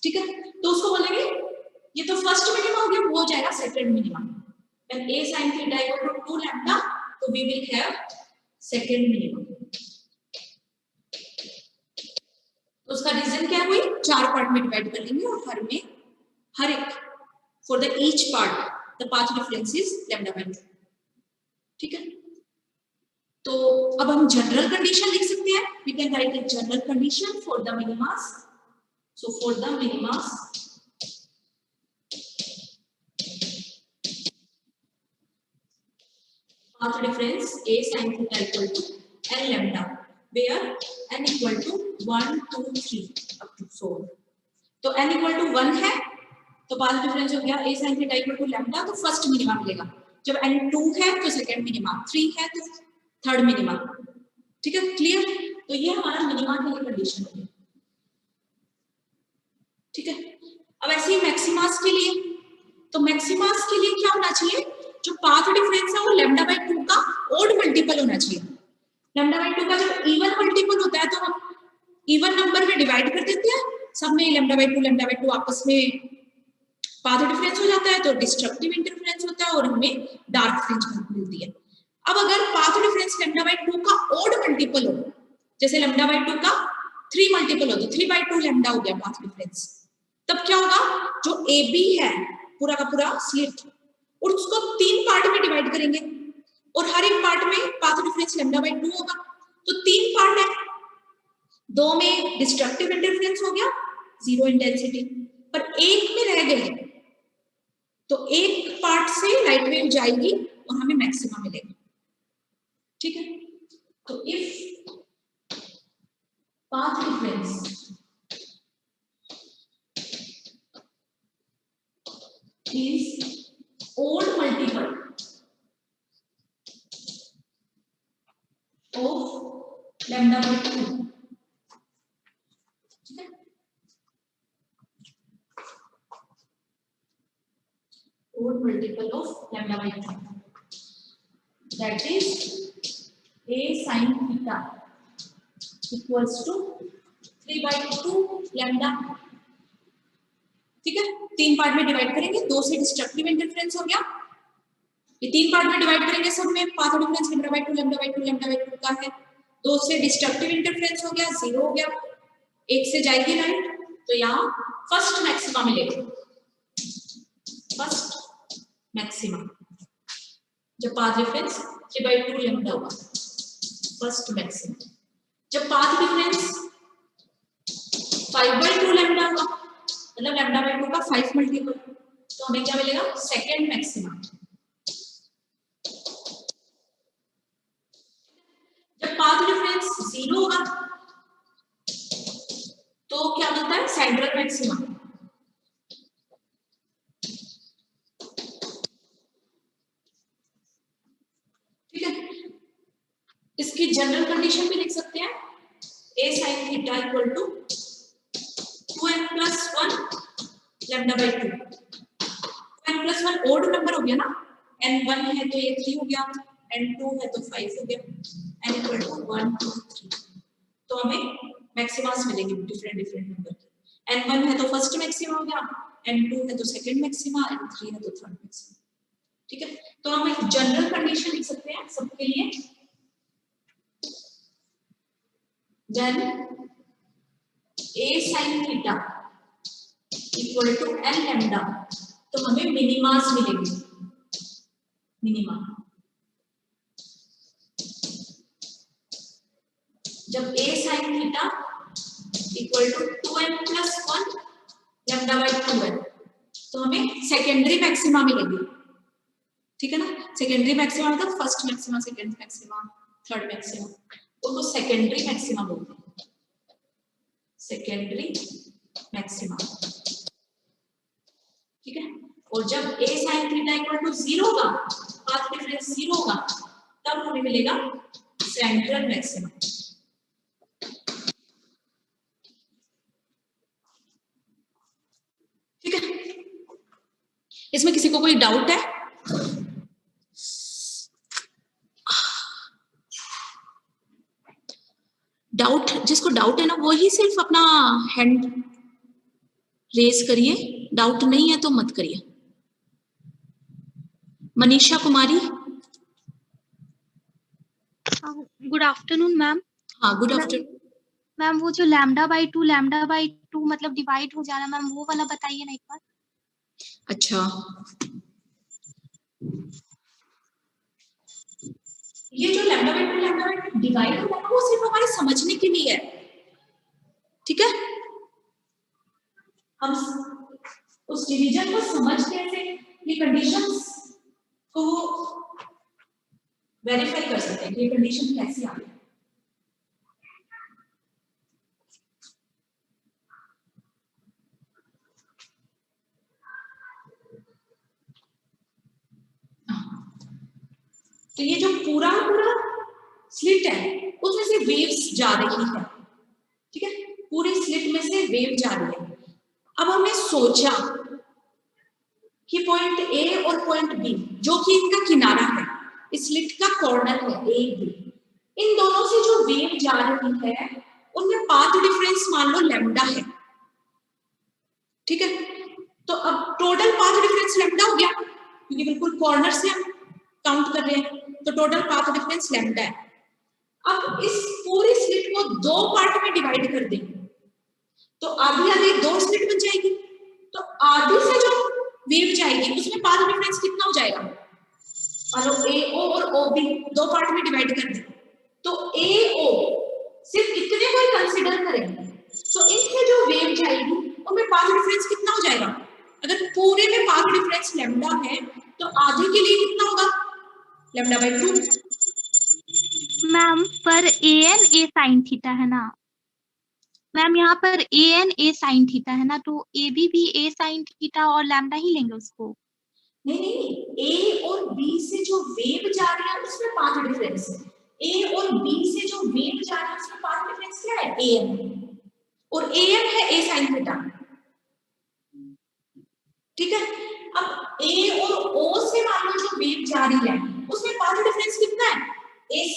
ठीक है। तो उसको बोलेंगे, ये तो फर्स्ट मिनिमा हो गया, वो हो जाएगा second minima. When A sin theta equal to 2 lambda, तो we will have second minimum। तो उसका रीजन क्या हुई? 4 पार्ट में डिवाइड कर लेंगे और हर एक for the each part the path difference is λ/2, ठीक है। तो अब हम जनरल कंडीशन लिख सकते हैं। We can write a general condition for the minimas. So for the minimas path difference A sin theta equal to L lambda, where n equal to 1, 2, 3 up to 4। तो n equal to 1 है तो path difference हो गया A sin theta equal to lambda, तो first minima मिलेगा। जब n 2 है तो सेकंड मिनिमा, 3 है तो थर्ड मिनिमा, ठीक है। क्लियर? तो ये हमारा मिनिमा के लिए कंडीशन होगी, ठीक है। अब ऐसे ही मैक्सिमास के लिए, तो मैक्सिमास के लिए क्या होना चाहिए? जो पाथ डिफरेंस है वो λ/2 का ओड मल्टीपल होना चाहिए। λ/2 का जब इवन मल्टीपल होता है तो हम इवन नंबर में डिवाइड कर देते हैं, सब में λ/2 आपस में पाथ डिफरेंस हो जाता है, तो डिस्ट्रक्टिव इंटरफेरेंस होता है और हमें डार्क फ्रिंज मिलती है। अब अगर पाथ डिफरेंस λ/2 का ओड मल्टीपल हो, जैसे λ/2 का 3 मल्टीपल हो, तो 3/2 लैम्डा हो गया पाथ डिफरेंस, तब क्या होगा? जो AB है पूरा का पूरा स्लिट, और उसको 3 पार्ट में डिवाइड करेंगे और हर एक पार्ट में पाथ डिफरेंस λ/2 होगा, तो 3 पार्ट है दो में डिस्ट्रक्टिव इंटरफेरेंस हो गया, जीरो इंटेंसिटी, पर एक में रह गई तो एक पार्ट से लाइट वेव जाएगी और हमें मैक्सिमा मिलेगा। ठीक है, तो if path difference is odd multiple of lambda by 2, ठीक है, odd multiple of lambda by 2, that is a sin theta equals to 3/2 lambda। ठीक है, तीन पार्ट में डिवाइड करेंगे, दो से डिस्ट्रक्टिव इंटरफेरेंस हो गया, ये तीन पार्ट में डिवाइड करेंगे सब में, path difference lambda by 2 lambda by 2 lambda by 2 का है, दो से डिस्ट्रक्टिव इंटरफेरेंस हो गया, जीरो हो गया, एक से जाएगी लाइट, तो यहाँ फर्स्ट मैक्सिमा मिलेगा, फर्स्ट मैक्सिमा जब पाथ डिफरेंस 3/2 लैम्डा होगा, फर्स्ट मैक्सिमा। जब पाथ डिफरेंस 5/2 लैम्डा होगा, मतलब लैम्डा बाय 2 का 5 मल्टीपल, तो हमें क्या मिलेगा, सेकंड मैक्सिमा। जब पाथ डिफरेंस 0 होगा तो क्या मिलता है, सेंट्रल मैक्सिमा। ठीक है, इसकी जनरल कंडीशन भी लिख सकते हैं, a sin theta equal to 2n plus 1 lambda by 2। n plus 1 odd number हो गया ना, n 1 है तो ये 3 हो गया, n 2 है तो 5 हो गया, n इक्वल टू 1 2 3, तो हमें मैक्सिमास मिलेंगे डिफरेंट नंबर के। n 1 है तो फर्स्ट मैक्सिमा हो गया, n 2 है तो सेकंड मैक्सिमा, n 3 है तो थर्ड मैक्सिमा। ठीक है, तो हम एक जनरल कंडीशन लिख सकते हैं सबके लिए, then a sin theta equal to n lambda, तो हमें मिनिमास मिलेंगे, मिनिमा। जब a sin theta equal to 2n plus 1 lambda by 2n, तो हमें सेकेंडरी मैक्सिमा मिलेगी। ठीक है ना, सेकेंडरी मैक्सिमा मतलब first maxima, second maxima, third maxima, तो सेकेंडरी मैक्सिमा बोलते हैं, सेकेंडरी मैक्सिमा। ठीक है, और जब a sin theta equal to 0 होगा, पाथ डिफरेंस 0 होगा, तब हमें मिलेगा सेंट्रल मैक्सिमा। ठीक है, इसमें किसी को कोई डाउट है? डाउट, जिसको डाउट है ना वो ही सिर्फ अपना हैंड रेज करिए, डाउट नहीं है तो मत करिए। Manisha Kumari, good afternoon ma'am. हाँ गुड आफ्टरनून मैम, वो जो लैम्डा बाय 2 मतलब डिवाइड हो जाना मैम, वो वाला बताइए ना एक बार। अच्छा, ये जो लैम्डा बाय 2 डिवाइड होगा ना, वो सिर्फ हमारे समझने के लिए है। ठीक है, हम उस डिवीजन को समझ कैसे, ये कंडीशंस को वेरीफाई कर सकते हैं, ये कंडीशन कैसे आ गई। तो ये जो पूरा स्लिट है उसमें से वेव्स जा रही है। ठीक है, पूरी स्लिट में से वेव जा रही है। अब हमने सोचा कि पॉइंट ए और पॉइंट बी जो कि इनका किनारा है, इस स्लिट का कॉर्नर है ए बी, इन दोनों से जो वेव जा रही है उनमें पाथ डिफरेंस मान लो लैम्डा है। ठीक है, तो अब टोटल पाथ डिफरेंस लैम्डा हो गया, क्योंकि बिल्कुल कॉर्नर से हम काउंट कर रहे हैं, तो टोटल पाथ डिफरेंस लैम्डा है। अब इस पूरी स्लिट को दो पार्ट में डिवाइड कर देंगे, तो आधी आधी दो स्लिट बन जाएगी, तो आधी से जो वेव जाएगी उसमें पाथ डिफरेंस कितना हो जाएगा, मान लो ए ओ और ओ बी दो पार्ट में डिवाइड कर दें, तो ए ओ सिर्फ इतने को ही कंसिडर करेंगे तो इनसे जो वेव जाएगी उनमें पाथ डिफरेंस कितना हो जाएगा? अगर पूरे में पाथ डिफरेंस लैम्डा है तो आधे के लिए कितना होगा? Lambda by 2। मैम पर an a sin थीटा है ना मैम, यहाँ पर an a sin थीटा है ना, तो ab भी a sin थीटा और लैम्डा ही लेंगे उसको। नहीं, A और B से जो वेव जा रही है उसमें पाथ डिफरेंस है। A और B से जो वेव जा रही है उसमें पाथ डिफरेंस क्या है? an, और an है a sin थीटा। ठीक है, अब A और O से मान लो जो वेव जा रही है उसमें पाथ डिफरेंस कितना है? AC।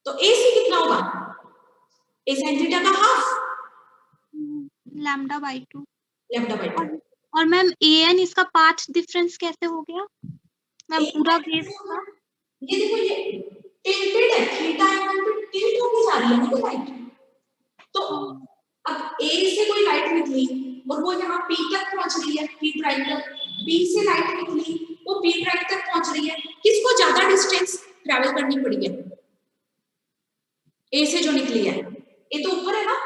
तो AC कितना होगा? a sin थीटा का half, lambda by 2। Lambda by 2। और मैम an इसका पाथ डिफरेंस कैसे हो गया मैम? पूरा केस का ये देखो, ये टिल्टेड है, थीटा एंगल पे टिल्ट होके जा रही है ना लाइट। तो अब A से कोई लाइट निकली और वो यहाँ P तक पहुंच रही है, P प्राइम तक। B से लाइट निकली, वो P प्राइम तक पहुंच रही है। किसको ज्यादा डिस्टेंस ट्रैवल करनी पड़ी है? A से जो निकली है, A तो ऊपर है ना।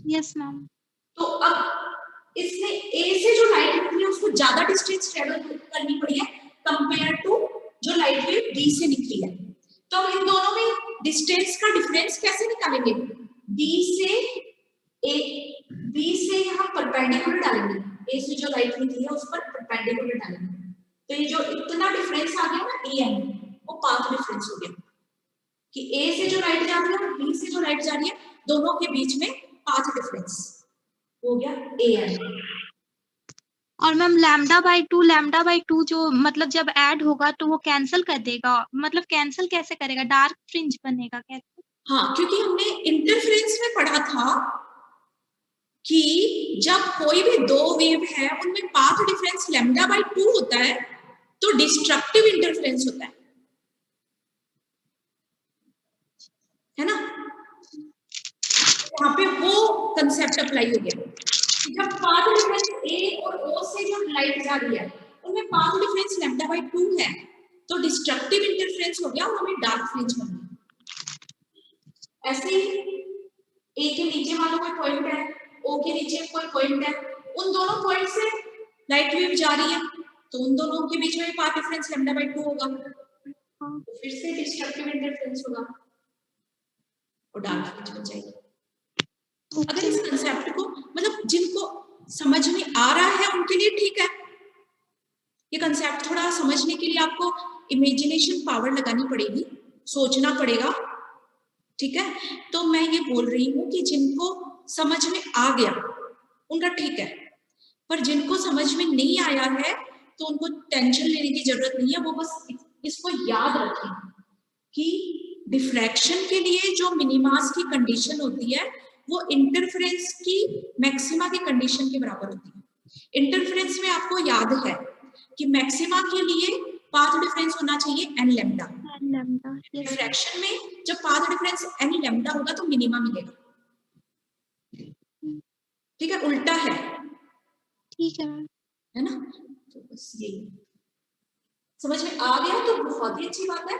Yes ma'am. तो अब इसने A से जो लाइट निकली है उसको ज्यादा डिस्टेंस ट्रैवल करनी पड़ी है कंपेयर टू जो लाइट वेव D से निकली है। तो हम इन दोनों में डिस्टेंस का डिफरेंस कैसे निकालेंगे? B से यहाँ परपेंडिकुलर डालेंगे, A से जो लाइट निकली है उस पर परपेंडिकुलर डालेंगे। तो ये जो इतना डिफरेंस आ गया ना AM, वो पाथ डिफरेंस हो गया कि A से जो लाइट जा रही है और B से जो लाइट जा रही है दोनों के बीच में पाथ डिफरेंस हो गया AM। और मैम लैम्डा बाई 2 जो मतलब जब ऐड होगा तो वो कैंसिल कर देगा, मतलब कैंसिल कैसे करेगा? डार्क फ्रिंज बनेगा कैसे? हाँ, क्योंकि हमने इंटरफेरेंस में पढ़ा था कि जब कोई भी दो वेव है उनमें पाथ डिफरेंस लैम्डा बाई 2 होता है तो डिस्ट्रक्टिव इंटरफेरेंस होता है ना। यहाँ पे वो कंसेप्ट अप्लाई हो गया कि जब पाथ डिफरेंस A और O से जो लाइट जा रही है उनमें पाथ डिफरेंस लैम्डा बाई 2 है तो डिस्ट्रक्टिव इंटरफेरेंस हो गया और हमें डार्क फ्रिंज बन गया। ऐसे ही A के नीचे मान लो कोई पॉइंट है, O के नीचे कोई पॉइंट है, उन दोनों पॉइंट से लाइट वेव जा रही है तो उन दोनों के बीच में पाथ डिफरेंस लैम्डा बाई 2 होगा, तो फिर से डिस्ट्रक्टिव इंटरफेरेंस होगा और डार्क फ्रिंज बन जाएगी। अगर इस कंसेप्ट को मतलब जिनको समझ में आ रहा है उनके लिए ठीक है। ये कंसेप्ट थोड़ा समझने के लिए आपको इमेजिनेशन पावर लगानी पड़ेगी, सोचना पड़ेगा, ठीक है। तो मैं ये बोल रही हूँ कि जिनको समझ में आ गया उनका ठीक है, पर जिनको समझ में नहीं आया है तो उनको टेंशन लेने की जरूरत नहीं है। वो बस इसको याद रखें कि डिफ्रैक्शन के लिए जो मिनिमास की कंडीशन होती है वो इंटरफेरेंस की मैक्सिमा की कंडीशन के बराबर होती है। इंटरफेरेंस में आपको याद है कि मैक्सिमा के लिए पाथ डिफरेंस होना चाहिए n लैम्डा। डिफ्रैक्शन में जब पाथ डिफरेंस n लैम्डा होगा तो मिनिमा मिलेगा, ठीक है, उल्टा है, ठीक है ना। तो बस यही समझ में आ गया तो बहुत ही अच्छी बात है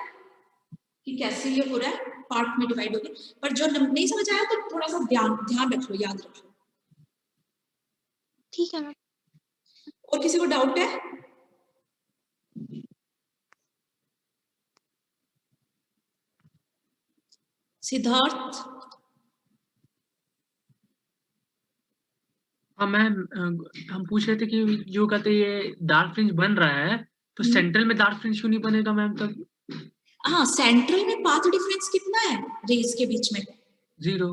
कि कैसे ये हो रहा है, पार्ट में डिवाइड हो गया। पर जो नहीं समझ आया तो थोड़ा सा ध्यान रख लो, याद रख लो, ठीक है। और किसी को डाउट है? सिद्धार्थ? हाँ मैम, हम पूछ रहे थे कि जो कहते ये डार्क फ्रिंज बन रहा है तो सेंट्रल में डार्क फ्रिंज क्यों नहीं बनेगा मैम? तब हाँ, सेंट्रल में पाथ डिफरेंस कितना है रेज के बीच में? 0।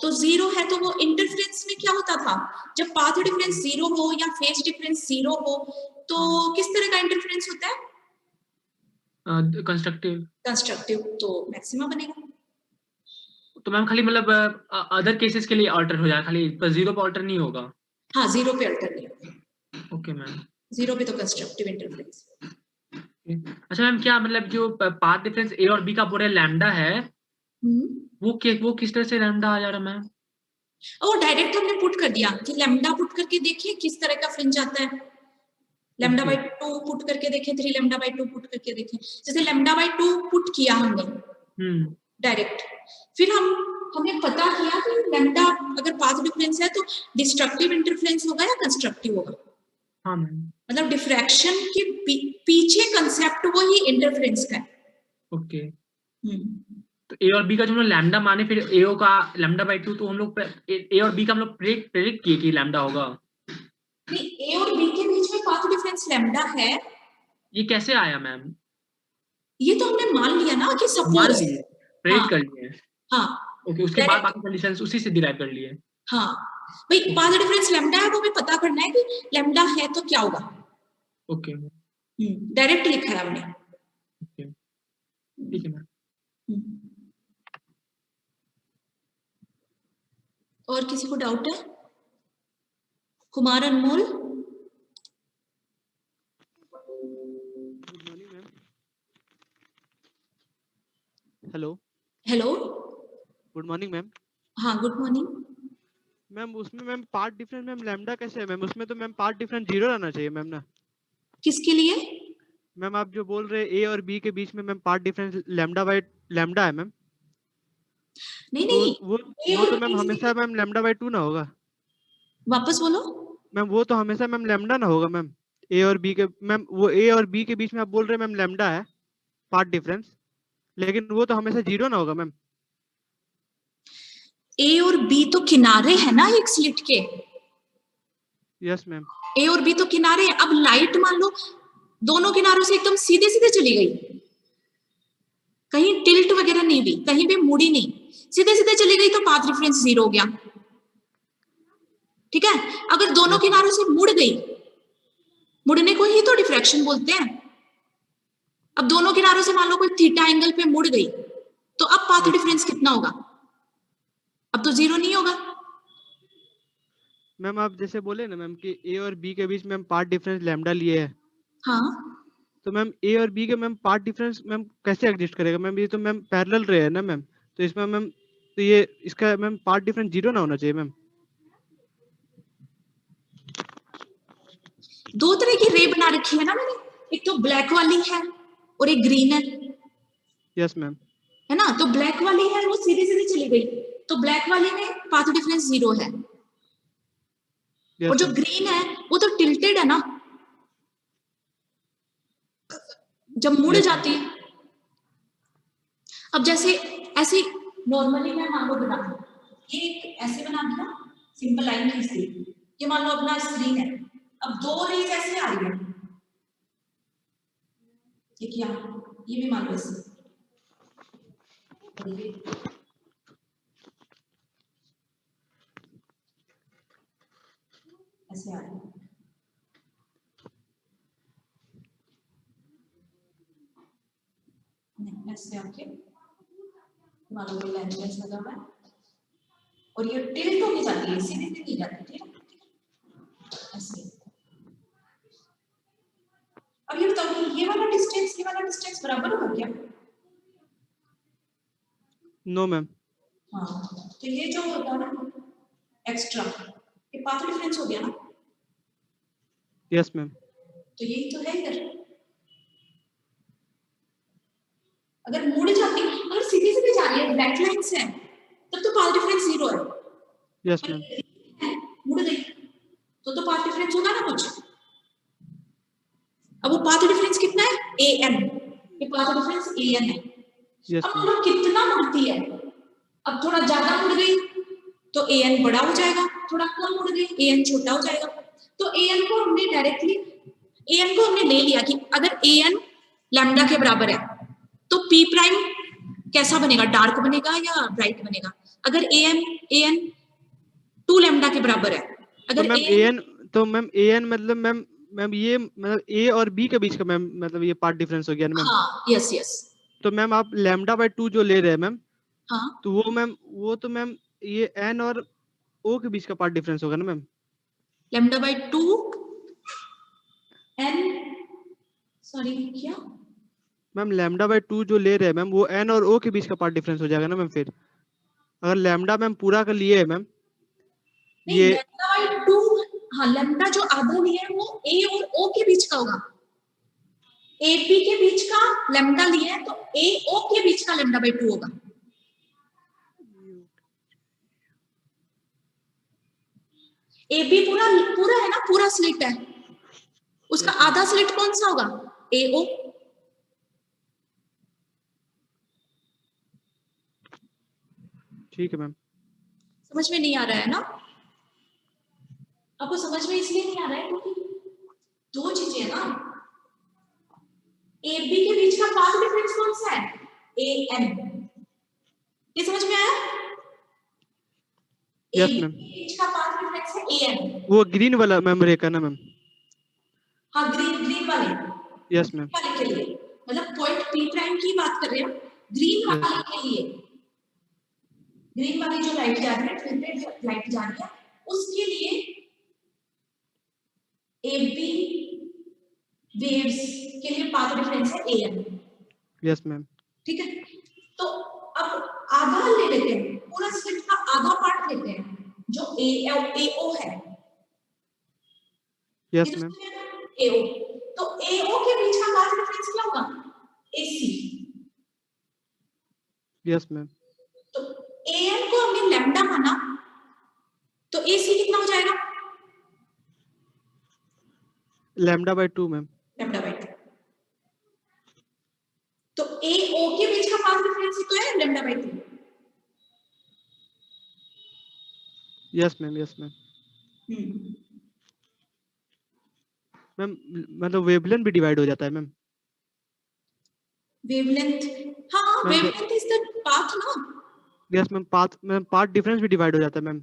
तो 0 है तो वो इंटरफेरेंस में क्या होता था, जब पाथ डिफरेंस 0 हो या फेज डिफरेंस 0 हो तो किस तरह का इंटरफेरेंस होता है? कंस्ट्रक्टिव, तो मैक्सिमा बनेगा। तो मैम खाली मतलब अदर केसेस के लिए अल्टर हो जाए, खाली पर 0 पे अल्टर नहीं होगा? हाँ, 0 पे अल्टर नहीं होगा। Okay ma'am. 0 पे तो कंस्ट्रक्टिव इंटरफेरेंस। अच्छा मैम, क्या मतलब जो पाथ डिफरेंस A और B का पूरा लैम्डा है वो किस तरह से लैम्डा आ जा रहा है मैम? और डायरेक्ट हमने पुट कर दिया कि लैम्डा पुट करके देखिए किस तरह का फ्रिंज आता है। लैम्डा बाई 2 पुट करके देखें, 3 लैम्डा बाई 2 पुट करके देखें। जैसे लैम्डा बाई 2 पुट किया हमने डायरेक्ट। फिर हमें पता किया कि लैम्डा अगर पाथ डिफरेंस है तो डिस्ट्रक्टिव इंटरफेरेंस होगा या कंस्ट्रक्टिव होगा। हाँ मैम। मतलब डिफ्रैक्शन के पीछे कंसेप्ट वो ही इंटरफेरेंस का है। ओके। तो ए और बी का जो हम लोग लैम्डा माने, फिर एओ का λ/2, तो हम लोग ए और बी का हम लोग प्रेडिक्ट किए कि लैम्डा होगा। नहीं, ए और बी के बीच में पाथ डिफरेंस लैम्डा है। ये कैसे आया मैम? ये तो हमने मान लिया ना कि मान सपोज, लिए, प्रेडिक्ट हाँ कर लिए। हाँ ओके, उसके बाद बाकी कंडीशंस उसी से डिराइव कर लिए। हाँ भाई, पाथ डिफरेंस लैम्डा है तो हमें पता करना है कि लैम्डा है तो क्या होगा। ओके, डायरेक्ट लिखा है हमने। ओके, ठीक है मैम। और किसी को डाउट है? Kumar Anmol. Hello. Hello. Good morning ma'am. हाँ, गुड मॉर्निंग। मैम उसमें ma'am part difference ma'am lambda कैसे है मैम? उसमें तो मैम पार्ट डिफरेंस 0 रहना चाहिए मैम ना। किसके लिए? मैम आप जो बोल रहे हैं ए और बी के बीच में मैम पार्ट डिफरेंस लैम्डा है मैम। नहीं तो नहीं, वो तो मैम हमेशा मैम λ/2 ना होगा। वापस बोलो। मैम वो तो हमेशा मैम लैम्डा ना होगा मैम। ए और बी के मैम, वो ए और बी के बीच में आप बोल रहे हैं मैम लैम्डा है पार्ट डिफरेंस, लेकिन वो तो हमेशा 0 ना होगा मैम। ए और बी तो किनारे है ना एक स्लिट के। Yes ma'am. ए और बी तो किनारे है। अब लाइट मान लो दोनों किनारों से एकदम सीधे सीधे चली गई, कहीं टिल्ट वगैरह नहीं हुई, कहीं भी मुड़ी नहीं, सीधे सीधे चली गई तो पाथ डिफरेंस 0 हो गया। ठीक है। अगर दोनों किनारों से मुड़ गई, मुड़ने को ही तो डिफ्रैक्शन बोलते हैं। अब दोनों किनारों से मान लो कोई थीटा एंगल पे मुड़ गई, तो अब पाथ डिफरेंस कितना होगा? अब तो 0 नहीं होगा। मैम आप जैसे बोले ना मैम कि ए और बी के बीच में हम पार्ट डिफरेंस लैम्डा लिए है, हाँ, तो मैम ए और बी के मैम पार्ट डिफरेंस मैम कैसे एग्जिस्ट करेगा मैम? ये तो मैम पैरेलल रे है ना मैम, तो इसमें मैम तो ये इसका मैम पार्ट डिफरेंस 0 ना होना चाहिए मैम। दो तरह की रे बना रखी है ना मैंने, एक तो ब्लैक वाली है और एक ग्रीन है। Yes ma'am. है ना? तो ब्लैक वाली है वो सीधी सीधी चली गई, तो ब्लैक वाली में पाथ डिफरेंस 0 है। और जो ग्रीन है वो तो टिल्टेड है ना, जब मुड़ जाती है। अब जैसे ऐसे नॉर्मली मैं मान लो बना, ये एक ऐसे बना दिया, सिंपल लाइन खींच दी, ये मान लो अपना स्क्रीन है। अब दो रेज ऐसे आ रही है, ये क्या, ये भी मान लो ऐसे, ऐसे आ रही है। नहीं, ऐसे आके मान लो कोई लेंस लगा हुआ है और ये टिल्ट होके जाती है, सीधी सीधी जाती है, ऐसे। अब ये बताओ कि ये वाला डिस्टेंस बराबर होगा क्या? No ma'am. हाँ, तो ये जो होगा ना एक्स्ट्रा, ये पाथ डिफरेंस हो गया ना। Yes ma'am. तो यही तो है इधर। अगर मुड़ जाती, अगर सीधी सीधी जा रही है, ब्लैक लाइन से, तब तो पाथ डिफरेंस 0 है। Yes ma'am. मुड़ गई तो पाथ डिफरेंस होगा ना कुछ। अब वो पाथ डिफरेंस कितना है? an। ये पाथ डिफरेंस an है। यस अब मैम। कितना मुड़ती है, अब थोड़ा ज्यादा मुड़ गई तो an बड़ा हो जाएगा, थोड़ा कम मुड़ गई an छोटा हो जाएगा। तो an को हमने डायरेक्टली ले लिया कि अगर an लैम्डा के बराबर है तो p प्राइम कैसा बनेगा, डार्क बनेगा या ब्राइट बनेगा? अगर an 2 लैम्डा के बराबर है, तो अगर मैम an मतलब मैम ये मतलब a और b के बीच का मैम मतलब ये पार्ट डिफरेंस हो गया ना मैम। हाँ, यस यस। तो मैम आप λ/2 जो ले रहे हैं मैम, हाँ, तो वो तो मैम ये n और o के बीच का पार्ट डिफरेंस होगा ना मैम। λ/2 n, सॉरी क्या मैम λ/2 जो ले रहे हैं मैम, वो n और o के बीच का पार्ट डिफरेंस हो जाएगा ना मैम। फिर अगर लैम्डा मैम पूरा का लिए है मैम, नहीं, ये λ/2, हाँ लैम्डा जो आधा लिया है वो a और o के बीच का होगा। AP के बीच का लैम्डा लिया है तो AO के बीच का λ/2 होगा। ए बी पूरा पूरा है ना, पूरा स्लिट है, उसका Yes, ma'am. आधा स्लिट कौन सा होगा? ए ओ। ठीक है मैम। समझ में नहीं आ रहा है ना? आपको समझ में इसलिए नहीं आ रहा है क्योंकि दो चीजें है ना, ए बी के बीच का पाथ डिफरेंस कौन सा है? A N. ये समझ में आया? Yes AB ma'am. के बीच का पाथ डिफरेंस है ए एन। वो ग्रीन वाला मैम रेखा ना मैम? हाँ, ग्रीन वाले, यस मैम। वाले के लिए, मतलब पॉइंट पी प्राइम की बात कर रहे हैं, ग्रीन यस वाले के लिए, ग्रीन वाली जो लाइट जा रही है, फिल्टर्ड लाइट जा रही है, उसके लिए ए बी वेव्स के लिए पाथ डिफरेंस है ए एन। Yes ma'am. ठीक है, तो अब आधा ले लेते हैं, पूरा स्लिट का आधा पार्ट लेते हैं जो ए ओ है। Yes ma'am. ए ओ, तो ए ओ के बीच का पाथ डिफरेंस क्या होगा? A C. Yes ma'am. तो ए एन को हमने लैम्डा माना, तो ए सी कितना हो जाएगा? λ/2 मैम। Lambda by 2। तो ए ओ के बीच का पाथ डिफरेंस तो है lambda by 2। Yes ma'am. Yes ma'am. Ma'am मतलब वेवलेंथ भी डिवाइड हो जाता है मैम? वेवलेंथ, हाँ, ma'am wavelength is the path ना। यस मैम, पाथ डिफरेंस भी डिवाइड हो जाता है मैम?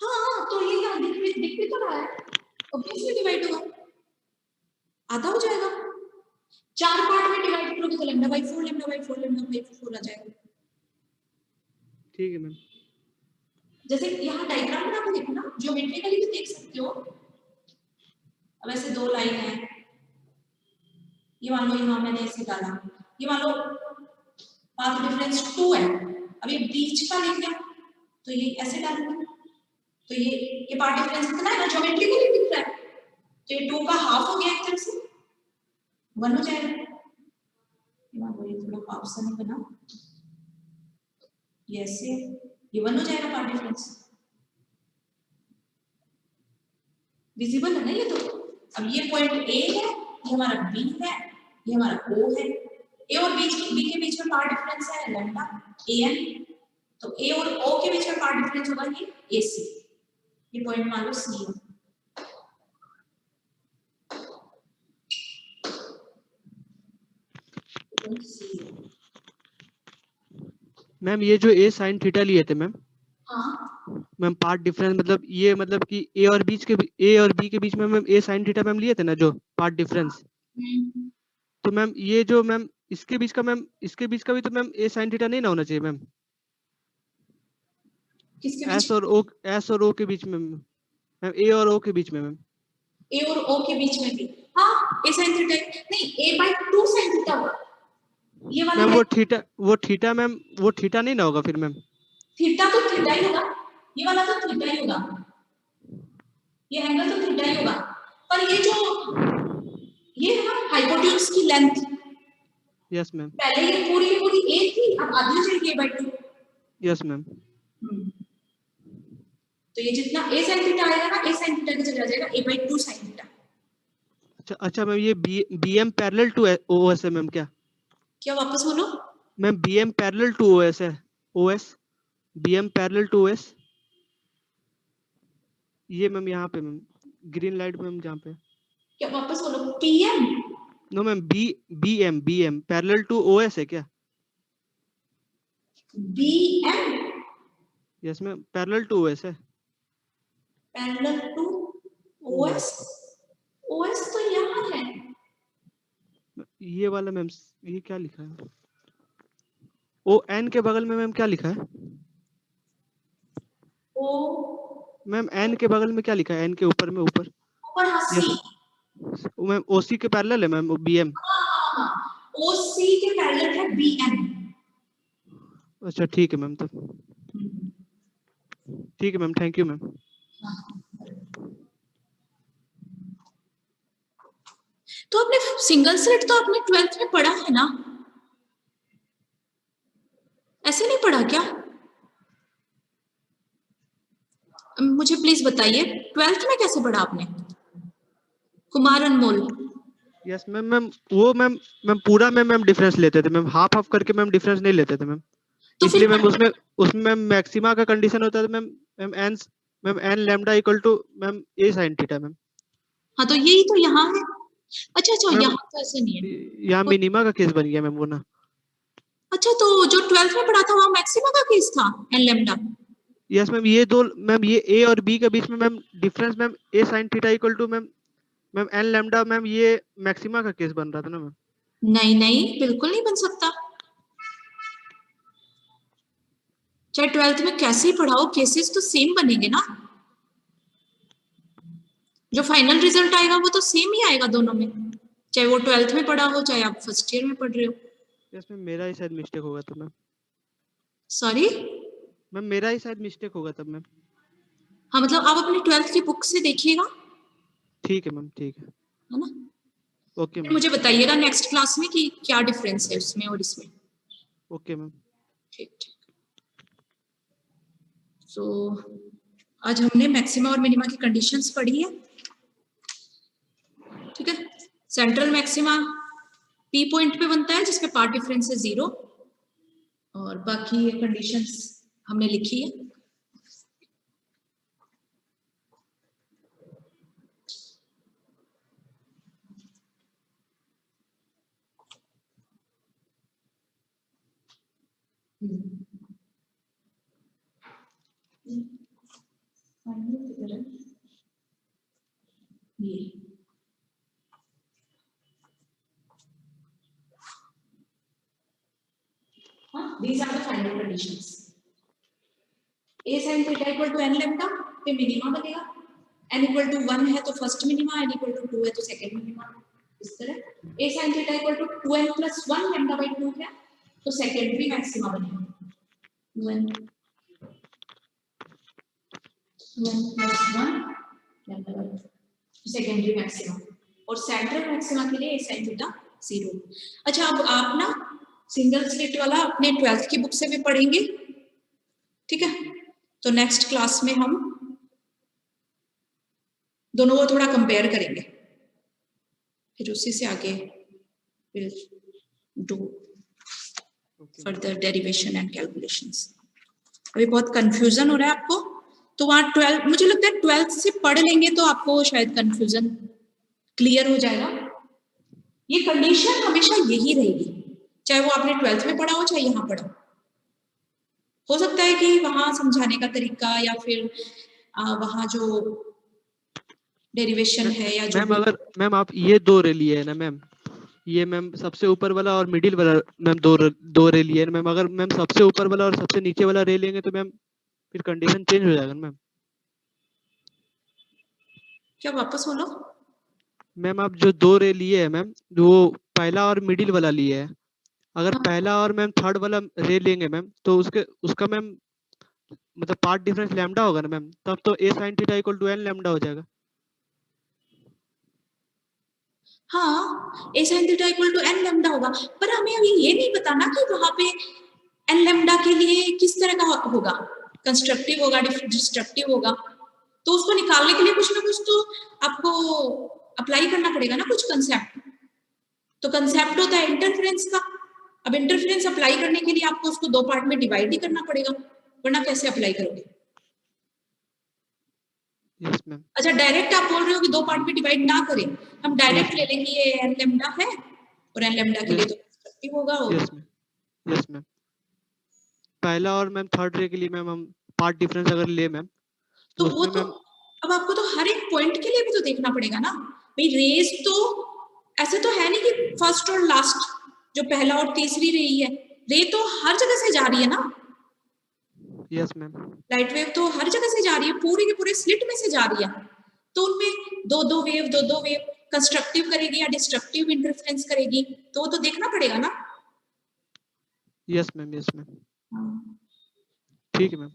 हाँ, तो ये क्या दिख भी तो रहा है, ऑब्वियसली डिवाइड होगा, आधा हो जाएगा। 4 पार्ट में डिवाइड करोगे तो lambda by 4 lambda by 4 lambda by 4 आ जाएगा। ठीक है मैम। जैसे यहाँ डायग्राम बना के देखो ना, ज्योमेट्रिकली भी देख सकते हो। अब ऐसे दो लाइन है, ये मान लो यहाँ मैंने ऐसे डाला, ये मान लो पाथ डिफरेंस 2 है, अब ये बीच का ले लिया तो ये ऐसे डालूंगा, तो ये पाथ डिफरेंस कितना है ना, ज्योमेट्रिकली दिख रहा है, तो ये 2 का हाफ हो गया एक तरफ से, 1 हो जाएगा। ये मान लो ये थोड़ा हाफ सा नहीं बना, ये ऐसे, ये 1 हो जाएगा पाथ डिफरेंस। विजिबल है ना ये? तो अब ये पॉइंट ए है, ये हमारा बी है, ये हमारा ओ है, ए और बी के बीच में पार्ट डिफरेंस है लैम्डा ए एन, तो ए और ओ के बीच में पार्ट डिफरेंस होगा ये ए सी, ये पॉइंट मान लो सी है। मैम ये जो ए साइन थीटा लिए थे मैम, हाँ, मैम पार्ट डिफरेंस मतलब ये मतलब कि ए और बी के बीच में ma'am a sine theta ma'am लिए थे ना जो पार्ट डिफरेंस, तो मैम ये जो मैम इसके बीच का भी तो मैम ए साइन थीटा नहीं ना होना चाहिए मैम? किसके बीच? एस और ओ के बीच में मैम, ए और ओ के बीच में मैम। ए और ओ के बीच में भी, हाँ, ए साइन थीटा नहीं, ए बाई 2 साइन थीटा होगा ये वाला मैम। वो थीटा मैम, वो थीटा नहीं ना होगा फिर मैम? थीटा तो थीटा ही होगा, ये वाला तो थीटा ही होगा, ये एंगल तो थीटा ही होगा, पर ये जो ये है ना हाइपोटेन्यूज की लेंथ, यस मैम। पहले ये पूरी ए थी, अब आधी हो जाएगी ए बाई 2। Yes ma'am. तो ये जितना ए साइन थीटा आएगा ना, ए साइन थीटा की जगह आ जाएगा ए बाई 2 साइन थीटा। अच्छा मैम, ये B M parallel to O S है मैम क्या? क्या वापस बोलो? Ma'am B M parallel to O S है, O S B M parallel to O S, ये मैम यहाँ पे मैम ग्रीन लाइट मैम जहाँ पे। क्या वापस बोलो? PM? No ma'am, B M parallel to O S है क्या? BM? Yes ma'am, parallel to O S है। Parallel to OS? ओएस तो यहाँ है, ये वाला मैम, ये क्या लिखा है? ओ एन के बगल में मैम क्या लिखा है? ओ मैम एन के बगल में क्या लिखा है? एन के ऊपर में ऊपर ऊपर हंसी, मैम ओसी के पैरेलल है मैम बी एम। ओसी के पैरेलल है बीएम। अच्छा ठीक है मैम, तो ठीक है मैम, थैंक यू मैम। तो आपने सिंगल स्लिट तो आपने 12th में पढ़ा है ना? ऐसे नहीं पढ़ा क्या? मुझे मुझे प्लीज बताइए 12th में कैसे पढ़ा आपने? कुमार अनमोल। यस मैम मैम वो मैम पूरा मैम डिफरेंस लेते थे मैम, हाफ हाफ करके मैम डिफरेंस नहीं लेते थे मैम। तो इसलिए फिर मैम उसमें मैम मैक्सिमा का कंडीशन होता था ma'am n lambda equal to ma'am a sine theta ma'am. हाँ तो यही तो यहाँ है। अच्छा अच्छा, मैम यहाँ तो ऐसे नहीं है। यहाँ मिनिमा का केस बन गया मैम वो ना। अच्छा, तो जो 12th में पढ़ा था वहाँ मैक्सिमा का केस था एन लैम्डा। यस मैम ये दो मैम ये ए और बी के बीच में ma'am difference ma'am a sine theta equal to ma'am n lambda ma'am ये मैक्सिमा का केस बन रहा था ना मैम। नहीं नहीं, बिल्कुल नहीं बन सकता। चाहे 12th में कैसे ही पढ़ाओ, केसेस तो सेम बनेंगे ना। जो फाइनल रिजल्ट आएगा वो तो सेम ही आएगा दोनों में, चाहे वो 12th में पढ़ा हो चाहे आप फर्स्ट ईयर में पढ़ रहे हो। यस मैम मेरा ही शायद मिस्टेक होगा तब मैम। सॉरी। मैम मेरा ही शायद मिस्टेक होगा तब मैम। हाँ मतलब आप अपनी 12th की बुक से देखिएगा, ठीक है मैम ठीक है। है ना। ओके फिर मैम। मुझे बताइएगा नेक्स्ट क्लास में कि क्या डिफरेंस है उसमें और इसमें। Okay ma'am. ठीक ठीक। सो आज हमने मैक्सिमा और मिनिमा की कंडीशंस पढ़ी है, ठीक है। सेंट्रल मैक्सिमा पी पॉइंट पे बनता है जिसपे पार्ट डिफरेंस है 0, और बाकी ये कंडीशंस हमने लिखी है। ये these are the final conditions. A sin theta equal to n lambda पे मिनिमा बनेगा, n equal to 1 है तो first minima, n equal to 2 है तो सेकंड मिनिमा। इस तरह A sin theta equal to 2n plus 1 lambda by 2 है तो सेकेंडरी मैक्सिमा बनेगा 2n plus 1 lambda by 2 secondary maxima, और सेंट्रल मैक्सिमा के लिए A sin theta 0। अच्छा, अब आप ना सिंगल स्लिट वाला अपने 12th की बुक से भी पढ़ेंगे, ठीक है। तो नेक्स्ट क्लास में हम दोनों को थोड़ा कंपेयर करेंगे, फिर उसी से आगे will do further derivation and calculations. अभी बहुत कंफ्यूजन हो रहा है आपको, तो वहाँ 12 मुझे लगता है 12th से पढ़ लेंगे तो आपको शायद कंफ्यूजन क्लियर हो जाएगा। ये कंडीशन हमेशा यही रहेगी, चाहे वो आपने 12th में पढ़ा हो चाहे यहाँ पढ़ा हो सकता है कि वहां समझाने का तरीका या फिर वहां जो डेरिवेशन है या जो मैम अगर मैम आप ये दो रे लिए है ना मैम, ये मैम सबसे ऊपर वाला और मिडिल वाला मैम दो रे लिए मैम, अगर मैम सबसे ऊपर वाला और सबसे नीचे वाला रे लेंगे तो मैम फिर कंडीशन चेंज हो जाएगा मैम। क्या वापस बोलो। मैम आप जो दो रे लिए है मैम, वो पहला और मिडिल वाला लिए है, अगर पहला और मैम थर्ड वाला रे लेंगे मैम तो उसका मैम मतलब पार्ट डिफरेंस लैम्डा होगा ना मैम, तब तो A sine theta equal to N lambda हो जाएगा। हाँ, A sine theta equal to N lambda होगा, पर हमें अभी ये नहीं पता ना कि वहां पे एन लैम्डा के लिए किस तरह का होगा, कंस्ट्रक्टिव होगा डिस्ट्रक्टिव होगा, तो उसको निकालने के लिए कुछ ना कुछ तो आपको अप्लाई करना पड़ेगा ना, कुछ कंसेप्ट। तो कंसेप्ट होता है इंटरफेरेंस का। अब इंटरफेरेंस अप्लाई करने के लिए आपको उसको दो पार्ट में डिवाइड ही करना पड़ेगा, वरना कैसे अप्लाई करोगे। Yes ma'am. अच्छा, डायरेक्ट आप बोल रहे हो कि दो पार्ट में डिवाइड ना करें, हम डायरेक्ट ले लेंगे ये एन लैम्डा है और एन लैम्डा के लिए तो कंस्ट्रक्टिव होगा। Yes ma'am. Yes ma'am. पहला और मैम थर्ड रे के लिए मैम हम पार्ट डिफरेंस अगर ले मैम तो वो उसमें तो मैम अब आपको तो हर एक पॉइंट के लिए भी तो देखना पड़ेगा ना भाई। रेस तो ऐसे तो है नहीं कि फर्स्ट और लास्ट जो पहला और तीसरी रही है, रे तो हर जगह से जा रही है ना। Yes ma'am. लाइट वेव तो हर जगह से जा रही है, पूरे के पूरे स्लिट में से जा रही है, तो उनमें दो दो वेव कंस्ट्रक्टिव करेगी या डिस्ट्रक्टिव इंटरफेरेंस करेगी, तो वो तो देखना पड़ेगा ना। Yes ma'am. Yes ma'am. ठीक है मैम।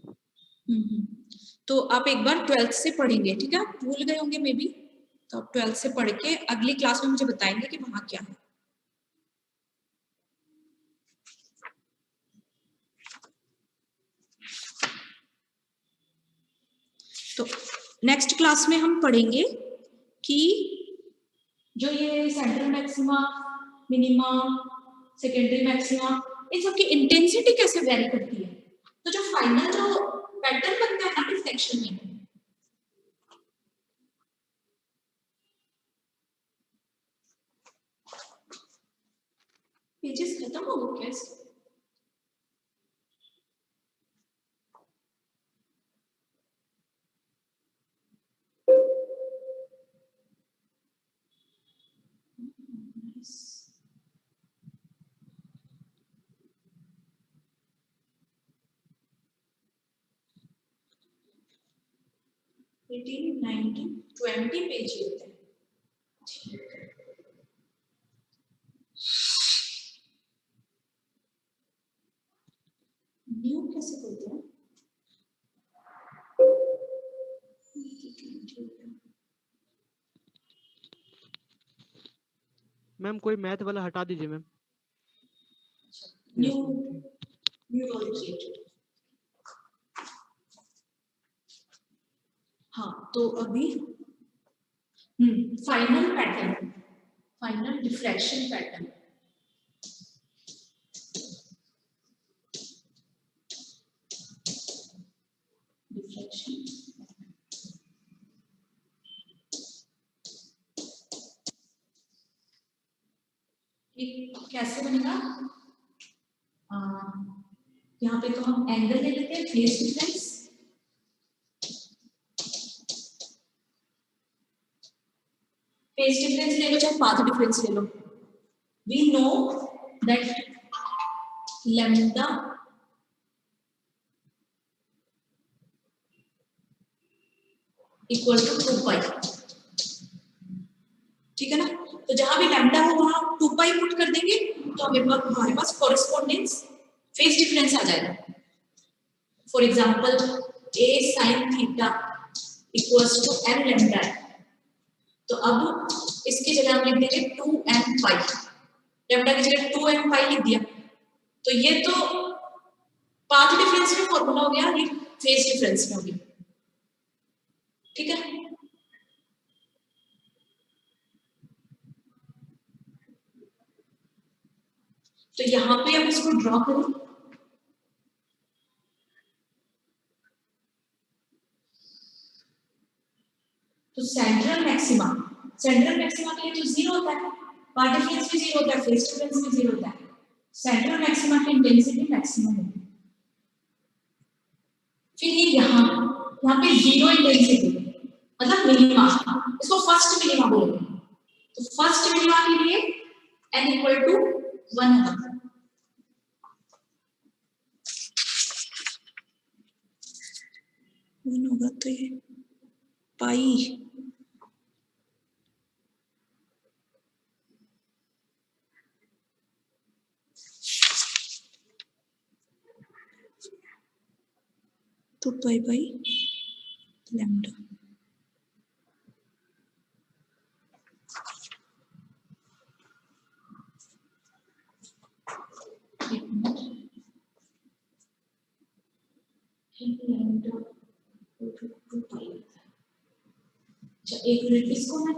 तो आप एक बार 12th से पढ़ेंगे, ठीक है। आप भूल गए होंगे मे बी, तो आप 12th से पढ़ के अगली क्लास में मुझे बताएंगे कि वहां क्या है। तो तो नेक्स्ट क्लास में हम पढ़ेंगे कि जो ये central maxima, minima, secondary maxima, इन सबकी इंटेंसिटी कैसे वेरी करती है। तो जो फाइनल जो पैटर्न बनता है ना रिफ्लेक्शन में, पेजेस खत्म हो गए कैसे? एटीन 19 20 पेज होते हैं। न्यू कैसे बोलते हैं? मैम कोई मैथ वाला हटा दीजिए मैम। न्यू न्यू हाँ, तो अभी final pattern, final diffraction pattern. Diffraction कैसे बनेगा? यहाँ पे तो हम एंगल ले लेते हैं, फेज डिफरेंस। फेज डिफरेंस ले लो चाहे पाथ डिफरेंस ले लो। We know that lambda equal to 2 pi, ठीक है ना। तो जहां भी लैम्डा हो वहां 2 पाई पुट कर देंगे तो हमारे पास कॉरेस्पॉन्डेंस फेज डिफरेंस आ जाएगा। For example a sin theta equals to n lambda, तो अब इसकी जगह हम लिख देंगे 2n पाई, लैम्डा की जगह 2n पाई लिख दिया। तो ये तो पाथ डिफरेंस में फॉर्मूला हो गया, ये फेज डिफरेंस में हो गया, ठीक है। तो यहां पे हम इसको ड्रॉ करें। तो सेंट्रल मैक्सिमा, सेंट्रल मैक्सिमा के लिए तो 0 होता है, पाथ डिफरेंस भी 0 होता है, फेज डिफरेंस भी 0 होता है। सेंट्रल मैक्सिमा की इंटेंसिटी मैक्सिमम होगी। फिर ये यहाँ पे 0 इंटेंसिटी मतलब मिनिमा, इसको फर्स्ट मिनिमा बोलेंगे। तो फर्स्ट मिनिमा के लिए n इक्वल टू 1 होगा। होगा तो ये पाई तो पाई बाई लैम्डा। एक मिनट, इसको मैं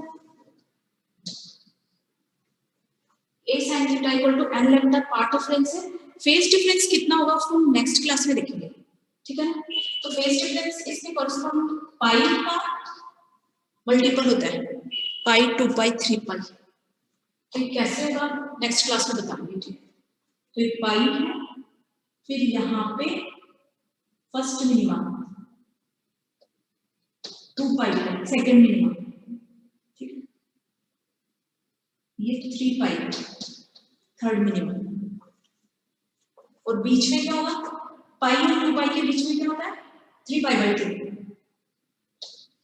a sin theta equal to n lambda path difference है। फेज डिफरेंस कितना होगा उसको हम नेक्स्ट क्लास में देखेंगे, ठीक है ना। तो फेज डिफरेंस इसके कॉरेस्पॉन्ड पाई का मल्टीपल होता है, पाई 2 पाई 3 पाई। तो ये कैसे होगा नेक्स्ट क्लास में बताऊंगी, ठीक। तो ये पाई है, फिर यहाँ पे फर्स्ट मिनिमा 2 पाई है, सेकेंड मिनिमा, ठीक है। ये 3 पाई थर्ड मिनिमा, और बीच में क्या होगा? पाई और 2 पाई के बीच में क्या होता है? 3 पाई बाई 2,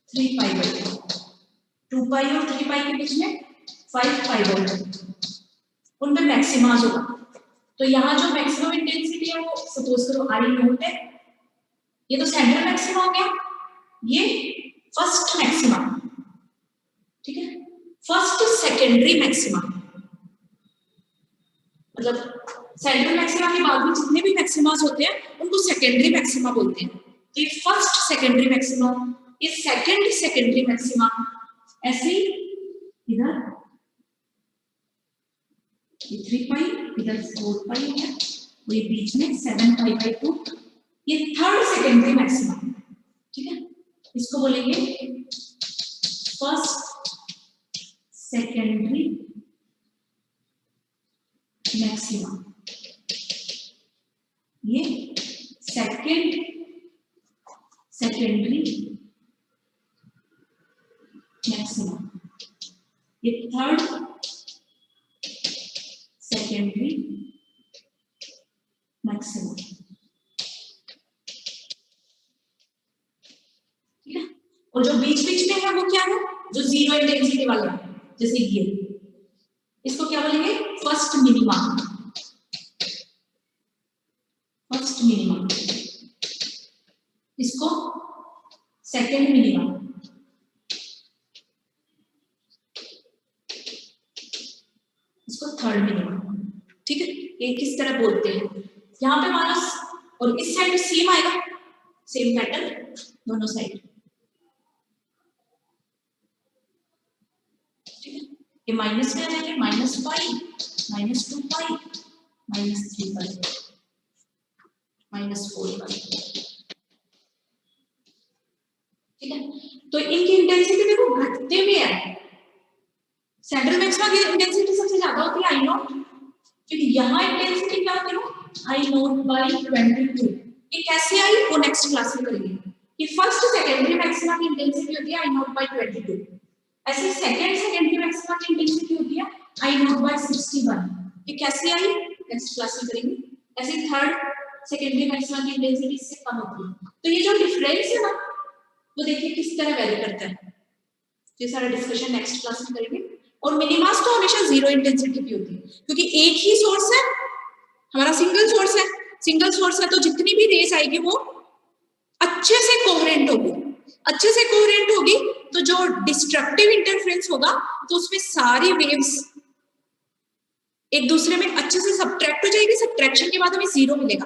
3 पाई बाई 2, 2 पाई और 3 पाई के बीच में 5 पाई बाई 2, उनमें मैक्सिमाज होगा। तो यहाँ जो मैक्सिमम इंटेंसिटी है वो सपोज करो आई नोट है, ये तो सेंट्रल मैक्सिमा हो गया, ये फर्स्ट मैक्सिमा, ठीक है। फर्स्ट सेकेंडरी मैक्सिमा मतलब सेंट्रल मैक्सिमा के बाद भी जितने भी मैक्सिमास होते हैं उनको सेकेंडरी मैक्सिमा बोलते हैं। तो ये फर्स्ट सेकेंडरी मैक्सिमा ये सेकंड सेकेंडरी मैक्सिमा, ऐसे इधर ये 3 पाई, इधर 4 पाई है, और ये बीच में 7 पाई बाई 2, ये थर्ड सेकेंडरी मैक्सिमा, ठीक है। इसको बोलेंगे फर्स्ट सेकेंडरी मैक्सिमा, ये सेकेंड सेकेंडरी मैक्सिमा, ये थर्ड सेकेंडरी मैक्सिमा, ठीक है। और जो बीच बीच में है वो क्या है, जो जीरो इंटेंसिटी वाला है, जैसे ये, इसको क्या बोलेंगे, फर्स्ट मिनिमा, फर्स्ट मिनिमा, इसको सेकेंड मिनिमा, इसको थर्ड मिनिमा, ठीक है। ये किस तरह बोलते हैं, यहाँ पे माइनस और इस साइड सेम आएगा, सेम पैटर्न दोनों साइड, ठीक है। ये माइनस में आ जाएंगे, माइनस पाई, माइनस 2 पाई, माइनस 3 पाई, माइनस 4 पाई, ठीक है। तो इनकी इंटेंसिटी देखो घटते हुए है, सेंट्रल मैक्सिमा की इंटेंसिटी सबसे ज्यादा होती है आई नॉट, क्योंकि यहाँ इंटेंसिटी क्या होती है आई नॉट बाई 22। ये कैसे आई वो नेक्स्ट क्लास में करेंगे, कि फर्स्ट सेकेंडरी मैक्सिमा की इंटेंसिटी होती है आई नॉट बाई 22, ऐसे सेकेंड सेकेंडरी मैक्सिमा की इंटेंसिटी होती है आई नॉट बाई 61। ये कैसे आई नेक्स्ट क्लास में करेंगे। ऐसे थर्ड सेकेंडरी मैक्सिमा की इंटेंसिटी इससे कम होती है। तो ये जो डिफरेंस है ना वो देखिए किस तरह वैरी करता है, ये सारा डिस्कशन नेक्स्ट क्लास में करेंगे। और मिनिमास तो हमेशा जीरो इंटेंसिटी की होती है, क्योंकि एक ही सोर्स है हमारा, सिंगल सोर्स है, सिंगल सोर्स है तो जितनी भी रेस आएगी वो अच्छे से कोहेरेंट होगी, अच्छे से कोहेरेंट होगी, तो जो डिस्ट्रक्टिव इंटरफेरेंस होगा तो उसमें सारी वेव्स एक दूसरे में अच्छे से सब्ट्रैक्ट हो जाएगी, सब्ट्रैक्शन के बाद हमें जीरो मिलेगा,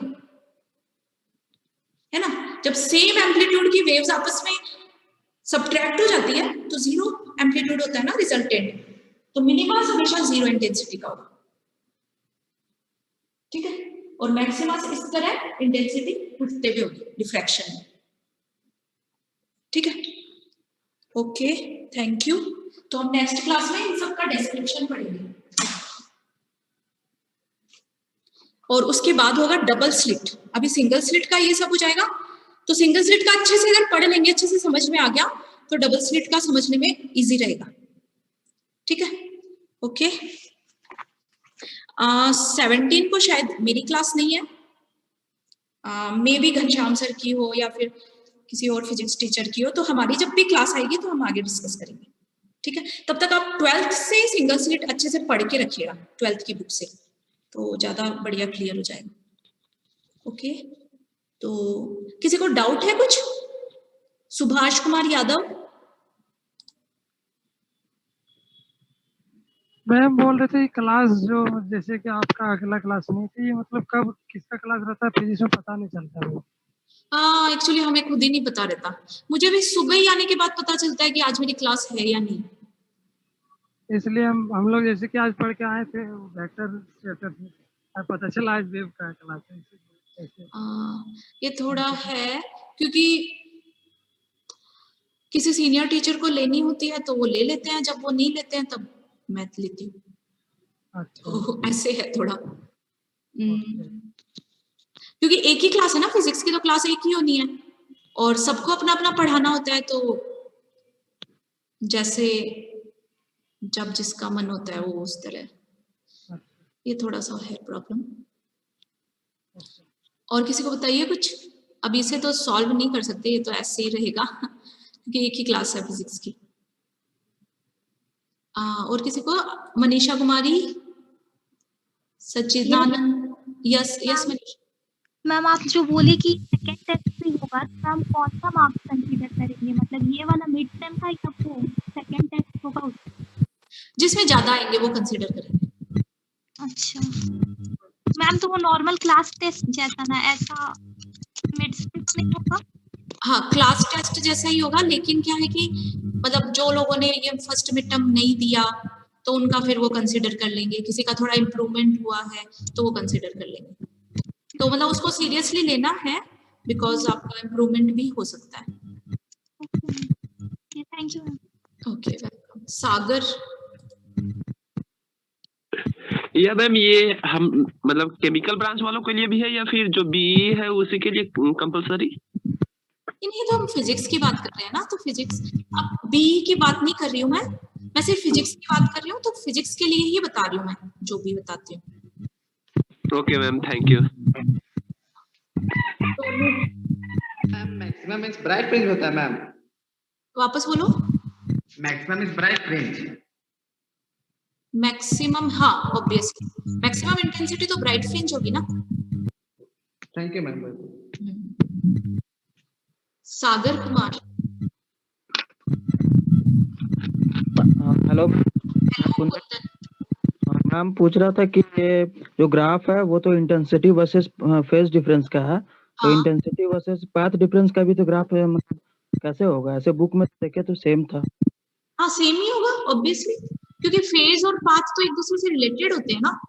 है ना। जब सेम एम्पलीट्यूड की वेव्स आपस में सब्ट्रैक्ट हो जाती है तो जीरो एम्पलीट्यूड होता है ना रिजल्टेंट, तो मिनिमास हमेशा जीरो इंटेंसिटी का होगा, ठीक है। और मैक्सिमास इस तरह इंटेंसिटी उठते हुए होगी डिफ्रैक्शन में, ठीक है। Okay, thank you. तो हम नेक्स्ट क्लास में इन सब का डिस्क्रिप्शन पढ़ेंगे, और उसके बाद होगा डबल स्लिट। अभी सिंगल स्लिट का ये सब हो जाएगा, तो सिंगल स्लिट का अच्छे से अगर पढ़ लेंगे, अच्छे से समझ में आ गया तो डबल स्लिट का समझने में इजी रहेगा, ठीक है। ओके, 17 को शायद मेरी क्लास नहीं है, मे भी घनश्याम सर की हो या फिर किसी और फिजिक्स टीचर की हो, तो हमारी जब भी क्लास आएगी तो हम आगे डिस्कस करेंगे, ठीक है। तब तक आप 12th से सिंगल स्लिट अच्छे से पढ़ के रखिएगा, 12th की बुक से, तो ज्यादा बढ़िया क्लियर हो जाएगा। ओके, तो किसी को डाउट है कुछ? सुभाष कुमार यादव। मैम बोल रहे थे क्लास जो जैसे कि आपका अगला क्लास नहीं थी, ये मतलब कब किसका क्लास रहता है फिजिक्स में पता नहीं चलता वो। हाँ, एक्चुअली हमें खुद ही नहीं पता रहता, मुझे भी सुबह ही आने के बाद पता चलता है कि आज मेरी क्लास है या नहीं। इसलिए हम लोग जैसे कि आज पढ़ के आए थे वेक्टर चैप्टर में, पता चला आज वेव का क्लास है। ये थोड़ा है, क्योंकि किसी सीनियर टीचर को लेनी होती है तो वो ले लेते हैं, जब वो नहीं लेते हैं तब मैं लेती हूँ। अच्छा, तो ऐसे है थोड़ा, क्योंकि एक ही क्लास है ना, फिजिक्स की तो क्लास एक ही होनी है और सबको अपना अपना पढ़ाना होता है, तो जैसे जब जिसका मन होता है वो उस तरह, ये थोड़ा सा है प्रॉब्लम। और किसी को बताइए कुछ? अभी इसे तो सॉल्व नहीं कर सकते, ये तो ऐसे ही रहेगा क्योंकि एक ही क्लास है फिजिक्स की। और किसी को? Manisha Kumari, Sachchidanand. Yes yes Manisha. Ma'am आप जो बोले कि सेकंड टेस्ट भी होगा, तो हम कौन सा मार्क्स कंसीडर करेंगे, मतलब ये वाला मिड टर्म का या वो सेकंड टेस्ट होगा उसका? जिसमें ज्यादा आएंगे वो कंसीडर करेंगे। अच्छा मैम, तो वो नॉर्मल क्लास टेस्ट जैसा ना, ऐसा मिड टर्म नहीं होगा? हाँ क्लास टेस्ट जैसा ही होगा, लेकिन क्या है कि मतलब जो लोगों ने ये फर्स्ट मिड टर्म नहीं दिया तो उनका फिर वो कंसिडर कर लेंगे, किसी का थोड़ा इम्प्रूवमेंट हुआ है तो वो कंसिडर कर लेंगे। तो मतलब उसको सीरियसली लेना है बिकॉज आपका इम्प्रूवमेंट भी हो सकता है। Thank you ma'am. Okay welcome. Sagar. या मैम ये हम मतलब केमिकल ब्रांच वालों के लिए भी है या फिर जो बीई है उसी के लिए कंपलसरी? नहीं तो हम फिजिक्स की बात कर रहे हैं ना, तो फिजिक्स, अब बी की बात नहीं कर रही हूँ मैं सिर्फ फिजिक्स की बात कर रही हूँ, तो फिजिक्स के लिए ही बता रही हूँ मैं, जो भी बताती हूँ। Okay ma'am, thank you. Ma'am maximum is bright fringe होता है मैम। वापस बोलो। Maximum is bright fringe. Maximum, हाँ ऑब्वियसली मैक्सिमम इंटेंसिटी तो ब्राइट फ्रिंज होगी ना। Thank you ma'am. Sagar Kumar. Hello Kundan. Ma'am, पूछ रहा था कि ये जो ग्राफ है वो तो इंटेंसिटी वर्सेस फेज डिफरेंस का है, तो हाँ इंटेंसिटी वर्सेस पाथ डिफरेंस का भी तो ग्राफ है, मतलब कैसे होगा? ऐसे बुक में देखे तो सेम था। हाँ सेम ही होगा ऑब्वियसली, क्योंकि फेज और पाथ तो एक दूसरे से रिलेटेड होते हैं ना।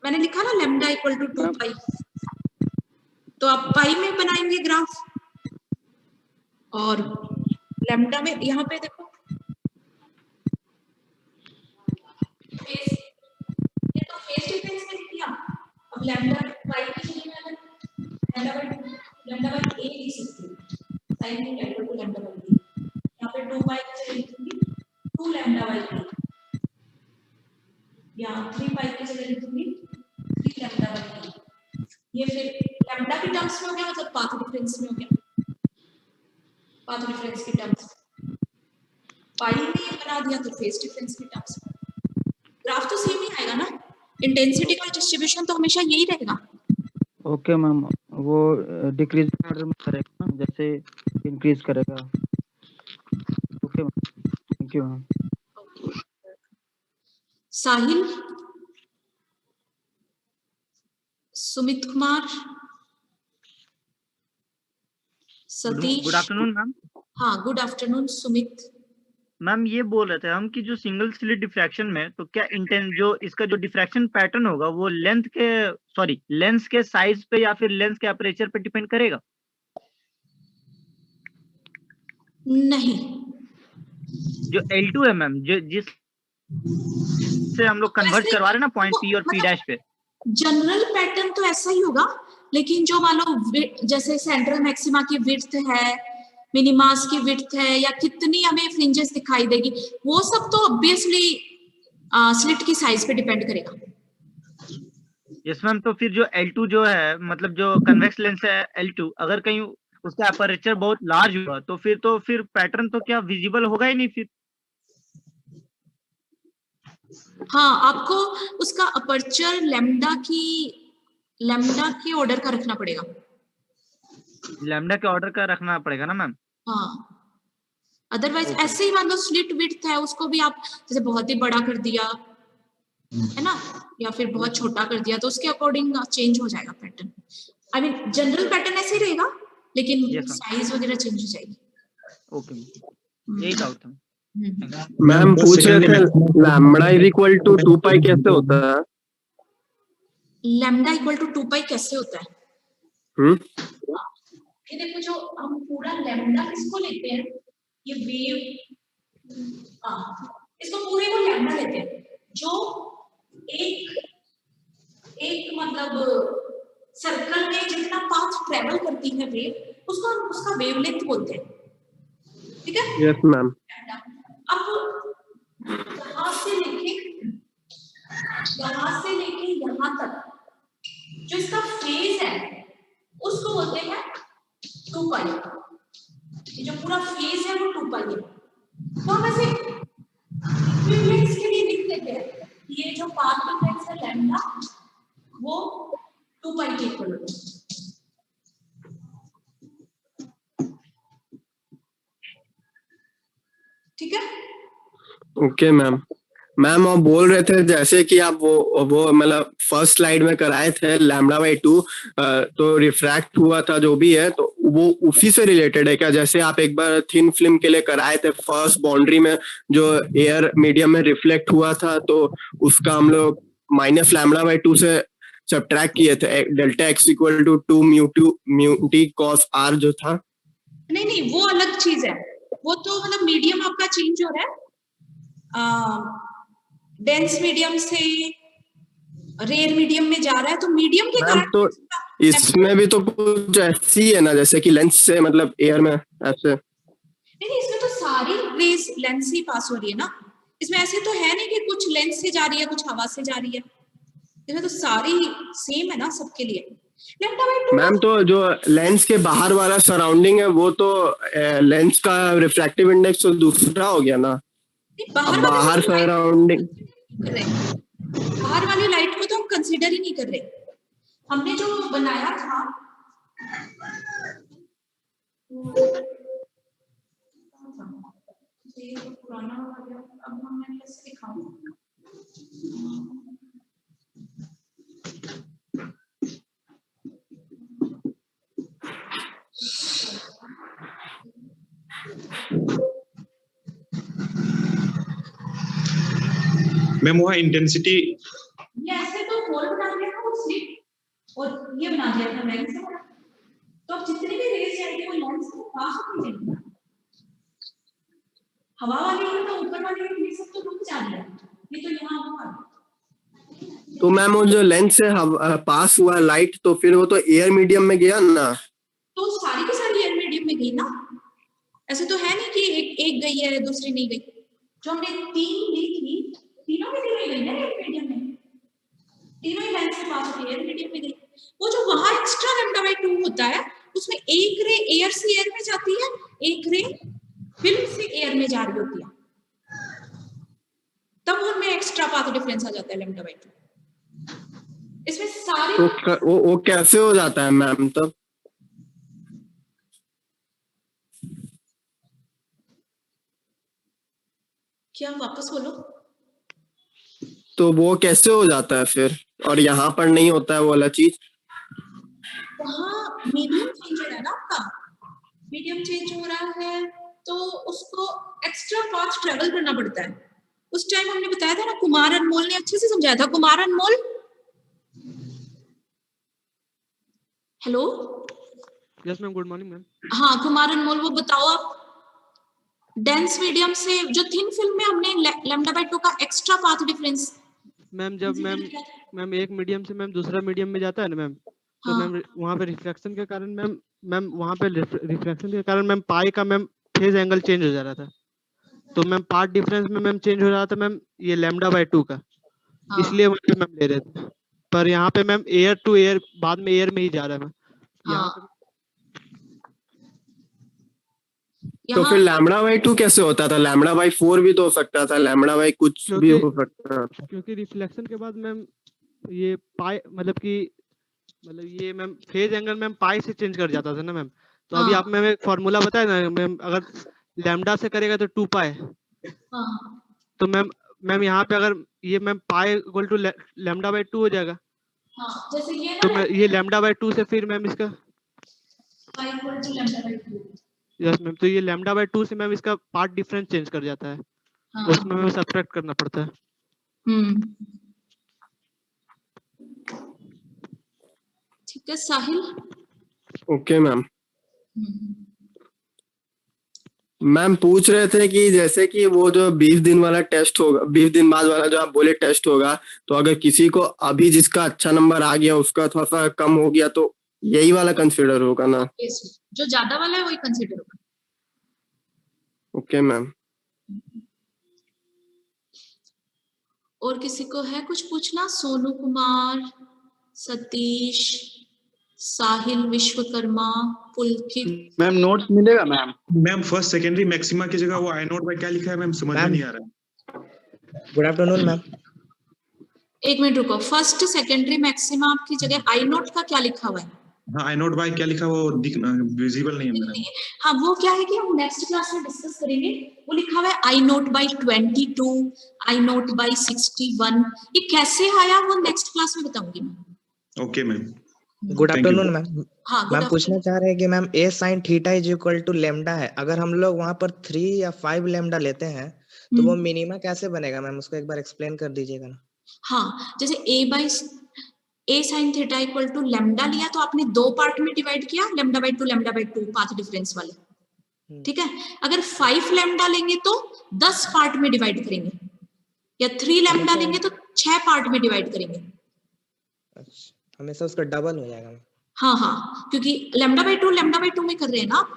मैंने लिखा ना लैम्डा इक्वल टू 2 पाई, तो आप पाई में बनाएंगे ग्राफ, और लैम्डा में यहाँ पे देखो फेज, ये तो फेज डिफरेंस में लिख दिया। अब लैम्डा पाई की जगह में लैम्डा बाई ए लिख सकते हो, साइन में इक्वल टू लैम्डा बाई ए। यहाँ पे 2 पाई की जगह लिखूंगी 2 लैम्डा बाई ए, या 3 पाई की जगह लिखूंगी 3 लैम्डा बाई ए। ये फिर लैम्डा की टर्म्स में हो गया, मतलब पाथ डिफरेंस में हो गया, पाथ डिफरेंस की टर्म्स में। पाई में ये बना दिया तो फेज डिफरेंस की टर्म्स में। ग्राफ तो सेम ही आएगा ना, इंटेंसिटी का डिस्ट्रीब्यूशन तो हमेशा यही रहेगा। ओके मैम, वो डिक्रीज ऑर्डर में करेगा ना, जैसे इंक्रीज करेगा। Okay ma'am, thank you ma'am. Sahil. Sumit Kumar. Satish. Good afternoon ma'am. हाँ गुड आफ्टरनून सुमित। मैम ये बोल रहे थे हम कि जो सिंगल स्लिट डिफ्रैक्शन में तो क्या जो इसका जो डिफ्रैक्शन पैटर्न होगा वो लेंस के साइज पे या फिर लेंस के अपर्चर पे डिपेंड करेगा? नहीं, जो L2 है मैम, जो जिस से हम लोग कन्वर्ज करवा रहे हैं ना पॉइंट P और P डैश पे, जनरल पैटर्न तो ऐसा ही होगा, लेकिन जो मान लो जैसे सेंट्रल मैक्सिमा की विड्थ है, मिनिमास की विड्थ है, या कितनी हमें फ्रिंजेस दिखाई देगी, वो सब तो ऑब्वियसली स्लिट की साइज पे डिपेंड करेगा। Yes ma'am. तो फिर जो L2 जो है, मतलब जो कन्वेक्स लेंस है L2, अगर कहीं उसका अपर्चर बहुत लार्ज हुआ तो फिर पैटर्न तो क्या विजिबल होगा ही नहीं फिर? हाँ आपको उसका अपर्चर लैम्डा की ऑर्डर का रखना पड़ेगा। लैम्डा के ऑर्डर का रखना पड़ेगा ना मैम? हाँ अदरवाइज ऐसे ही मान लो स्लिट विड्थ है, उसको भी आप जैसे बहुत ही बड़ा कर दिया है ना, या फिर बहुत छोटा कर दिया, तो उसके अकॉर्डिंग चेंज हो जाएगा pattern. I mean general pattern ऐसे ही रहेगा, लेकिन साइज वगैरह चेंज हो जाएगी। ओके, यही डाउट था। मैम पूछ रहे थे लैम्बडा इज इक्वल टू 2 पाई कैसे होता है? लैम्डा इक्वल टू 2 पाई कैसे होता है? ये देखो, जो हम पूरा लैम्डा किसको लेते हैं, ये वेव, इसको पूरे को लैम्डा लेते हैं, जो एक मतलब सर्कल में जितना पाथ ट्रेवल करती है वेव, उसको हम उसका वेवलेंथ बोलते हैं, ठीक है? Yes ma'am. अब यहाँ से लेके यहाँ तक जो इसका फेज है उसको बोलते हैं 2 पाई। ये जो पूरा फेज है वो 2 पाई है। तो हम ऐसे इक्विवेलेंस के लिए लिख देते हैं, ये जो पाथ डिफरेंस है लैम्डा वो 2 पाई के इक्वल होता है। ठीक है? Okay ma'am. मैम आप बोल रहे थे जैसे कि आप वो मतलब फर्स्ट स्लाइड में कराए थे λ/2 तो रिफ्रैक्ट हुआ था जो भी है, तो वो उसी से रिलेटेड है क्या? जैसे आप एक बार थिन फिल्म के लिए कराए थे फर्स्ट बाउंड्री में जो एयर मीडियम में रिफ्लेक्ट हुआ था, तो उसका हम लोग -λ/2 से सब्ट्रैक्ट किए थे, delta x equal to 2 mu t cos r जो था। नहीं वो अलग चीज है, वो तो मतलब मीडियम आपका चेंज हो रहा है, डेंस मीडियम से रेयर मीडियम में जा रहा है, तो मीडियम के कारण तो इसमें भी तो कुछ ऐसी है ना, जैसे कि लेंस से मतलब एयर में ऐसे। नहीं इसमें तो सारी रेज लेंस से पास हो रही है ना, इसमें ऐसे तो है नहीं कि कुछ लेंस से जा रही है कुछ हवा से जा रही है, इसमें तो सारी सेम है ना सबके लिए। मैम तो जो लेंस के बाहर वाला सराउंडिंग है वो तो लेंस का रिफ्रैक्टिव इंडेक्स तो दूसरा हो गया ना, बाहर सराउंडिंग बाहर वाली लाइट को तो हम कंसीडर ही नहीं कर रहे, हमने जो बनाया था पुराना हो गया, अब मैं कैसे दिखाऊं? मैम वहाँ इंटेंसिटी ऐसे तो होल बना दिया था उसने और ये बना दिया था लेंस, तो अब जितनी भी रेज जाएगी वो लेंस के पास होती जाएगी, हवा वाली है तो ऊपर वाली है, ये सब तो रुक जा रही है, ये तो यहाँ हुआ। तो मैम वो जो लेंस से पास हुआ लाइट तो फिर वो तो एयर मीडियम में गया ना, तो सारी की सारी एयर मीडियम में गई ना, ऐसे तो है नहीं कि एक गई है दूसरी नहीं गई, जो हमने 3 ली थी तीनों में गई ना एयर मीडियम में, तीनों ही लेंस से पास होकर एयर मीडियम में गई। वो जो वहां एक्स्ट्रा λ/2 होता है उसमें एक रे एयर से एयर में जाती है, एक रे फिल्म से एयर में जा रही होती है, तब उनमें एक्स्ट्रा पाथ डिफरेंस आ जाता है λ/2। इसमें सारी तो वो कैसे हो जाता है मैम? तब क्या वापस बोलो? तो वो कैसे हो जाता है फिर, और यहाँ पर नहीं होता है वो वाला चीज? वहाँ मीडियम चेंज हो रहा है ना आपका, मीडियम चेंज हो रहा है तो उसको एक्स्ट्रा पाथ ट्रेवल करना पड़ता है। उस टाइम हमने बताया था ना, कुमार अनमोल ने अच्छे से समझाया था। Kumar Anmol, hello. Yes ma'am, good morning ma'am. हाँ कुमार अनमोल, वो बताओ आप डेंस मीडियम से जो थिन फिल्म में हमने λ/2 का एक्स्ट्रा पाथ डिफरेंस मैम जब मैम एक मीडियम से मैम दूसरा मीडियम में जाता है ना मैम, तो हाँ। मैम वहाँ पे रिफ्लेक्शन के कारण मैम वहाँ पे रिफ्लेक्शन के कारण मैम पाई का मैम फेज एंगल चेंज हो जा रहा था, तो मैम पार्ट डिफरेंस में मैम चेंज हो रहा था मैम ये λ/2 का, इसलिए मैम ले रहे थे। पर यहाँ पे मैम एयर टू एयर बाद में एयर में ही जा रहा है मैम यहाँ पे। तो फिर λ/2 कैसे होता था? λ/4 भी तो हो सकता था, λ/ कुछ भी हो सकता था। क्योंकि रिफ्लेक्शन के बाद मैम ये पाई मतलब ये मैम फेज एंगल मैम पाई से चेंज कर जाता था ना मैम। तो अभी आप मैम एक फॉर्मूला बताए ना मैम, अगर लैम्डा से करेगा तो 2 पाई, तो मैम यहाँ पे अगर ये मैम पाई इक्वल टू λ/2 हो जाएगा। जैसे ये तो मैं ये λ/2 से फिर मैम इसका यस मैम, तो ये λ/2 से मैम इसका पार्ट डिफरेंस चेंज कर जाता है, उसमें मैम सब्ट्रैक्ट करना पड़ता है। ठीक है साहिल। Okay ma'am. मैम पूछ रहे थे कि जैसे कि वो जो 20 दिन वाला टेस्ट होगा, 20 दिन बाद वाला जो आप बोले टेस्ट होगा, तो अगर किसी को अभी जिसका अच्छा नंबर आ गया उसका थोड़ा सा कम हो गया तो यही वाला कंसीडर होगा ना? जो ज्यादा वाला है वही कंसीडर होगा। Okay ma'am. और किसी को है कुछ पूछना? सोनू कुमार, सतीश, साहिल, विश्वकर्मा, पुलकित। मैम नोट्स मिलेगा ma'am? Ma'am first secondary maxima की जगह वो आई नोट बाय क्या लिखा है मैम, समझ में नहीं आ रहा है। Good afternoon ma'am. एक मिनट रुको, फर्स्ट सेकेंडरी मैक्सिमा आपकी जगह आई नोट का क्या लिखा हुआ है? हाँ आई नोट बाय क्या लिखा वो विजिबल नहीं है मेरा। नहीं है। हाँ वो क्या है कि हम नेक्स्ट क्लास में डिस्कस करेंगे। वो लिखा हुआ है आई नोट बाय 22, आई नोट बाय 61। ये कैसे आया वो नेक्स्ट क्लास में बताऊंगी मैं। Okay ma'am. Good afternoon ma'am. हाँ मैम पूछना चाह रहे हैं कि ma'am a sin theta is equal to lambda है, अगर हम लोग वहां पर 3 या 5 लेमडा लेते हैं तो वो मिनिमा कैसे बनेगा मैम, उसको एक बार एक्सप्लेन कर दीजिएगा ना। हाँ जैसे a sin theta equal to lambda लिया तो आपने 2 पार्ट में डिवाइड किया, लेमडा बाई 2 पाथ डिफरेंस वाले, ठीक है। अगर 5 लेमडा लेंगे तो 10 पार्ट में डिवाइड करेंगे, या 3 लेमडा लेंगे तो 6 पार्ट में डिवाइड करेंगे। अच्छा, हमेशा उसका डबल हो जाएगा। हाँ हाँ, क्योंकि लेमडा बाई 2 में कर रहे हैं ना आप,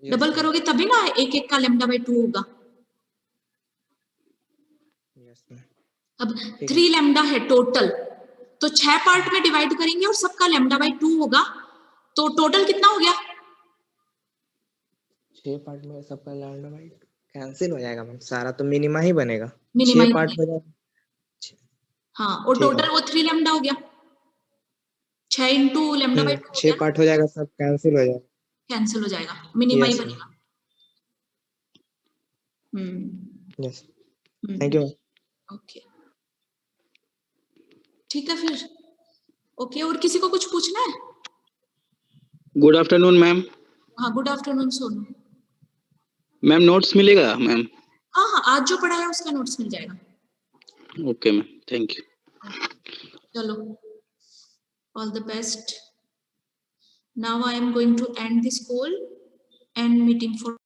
डबल करोगे तभी ना एक एक का लेमडा बाई 2 होगा। अब 3 लेमडा है टोटल, तो 6 पार्ट में डिवाइड करेंगे और सबका लेमडा बाई 2 होगा, तो टोटल कितना हो गया? 6 पार्ट में सबका लेमडा बाई कैंसिल हो जाएगा मैम, सारा तो मिनिमा ही बनेगा। मिनिमा 6 पार्ट हो जाएगा। हाँ, और टोटल वो 3 लेमडा हो गया, 6 इंटू लेमडा बाई 2 6 पार्ट हो जाएगा, सब कैंसिल हो जाएगा। कैंसिल हो जाएगा, मिनिमा ही Yes, बनेगा। Yes, thank you. ओके ठीक है फिर। ओके, और किसी को कुछ पूछना है? Good afternoon ma'am. हाँ good afternoon Sonu. Ma'am notes मिलेगा मैम? हाँ हाँ, आज जो पढ़ा है उसका नोट्स मिल जाएगा। Okay ma'am, thank you. चलो, all the best. Now I am going to end this call and meeting for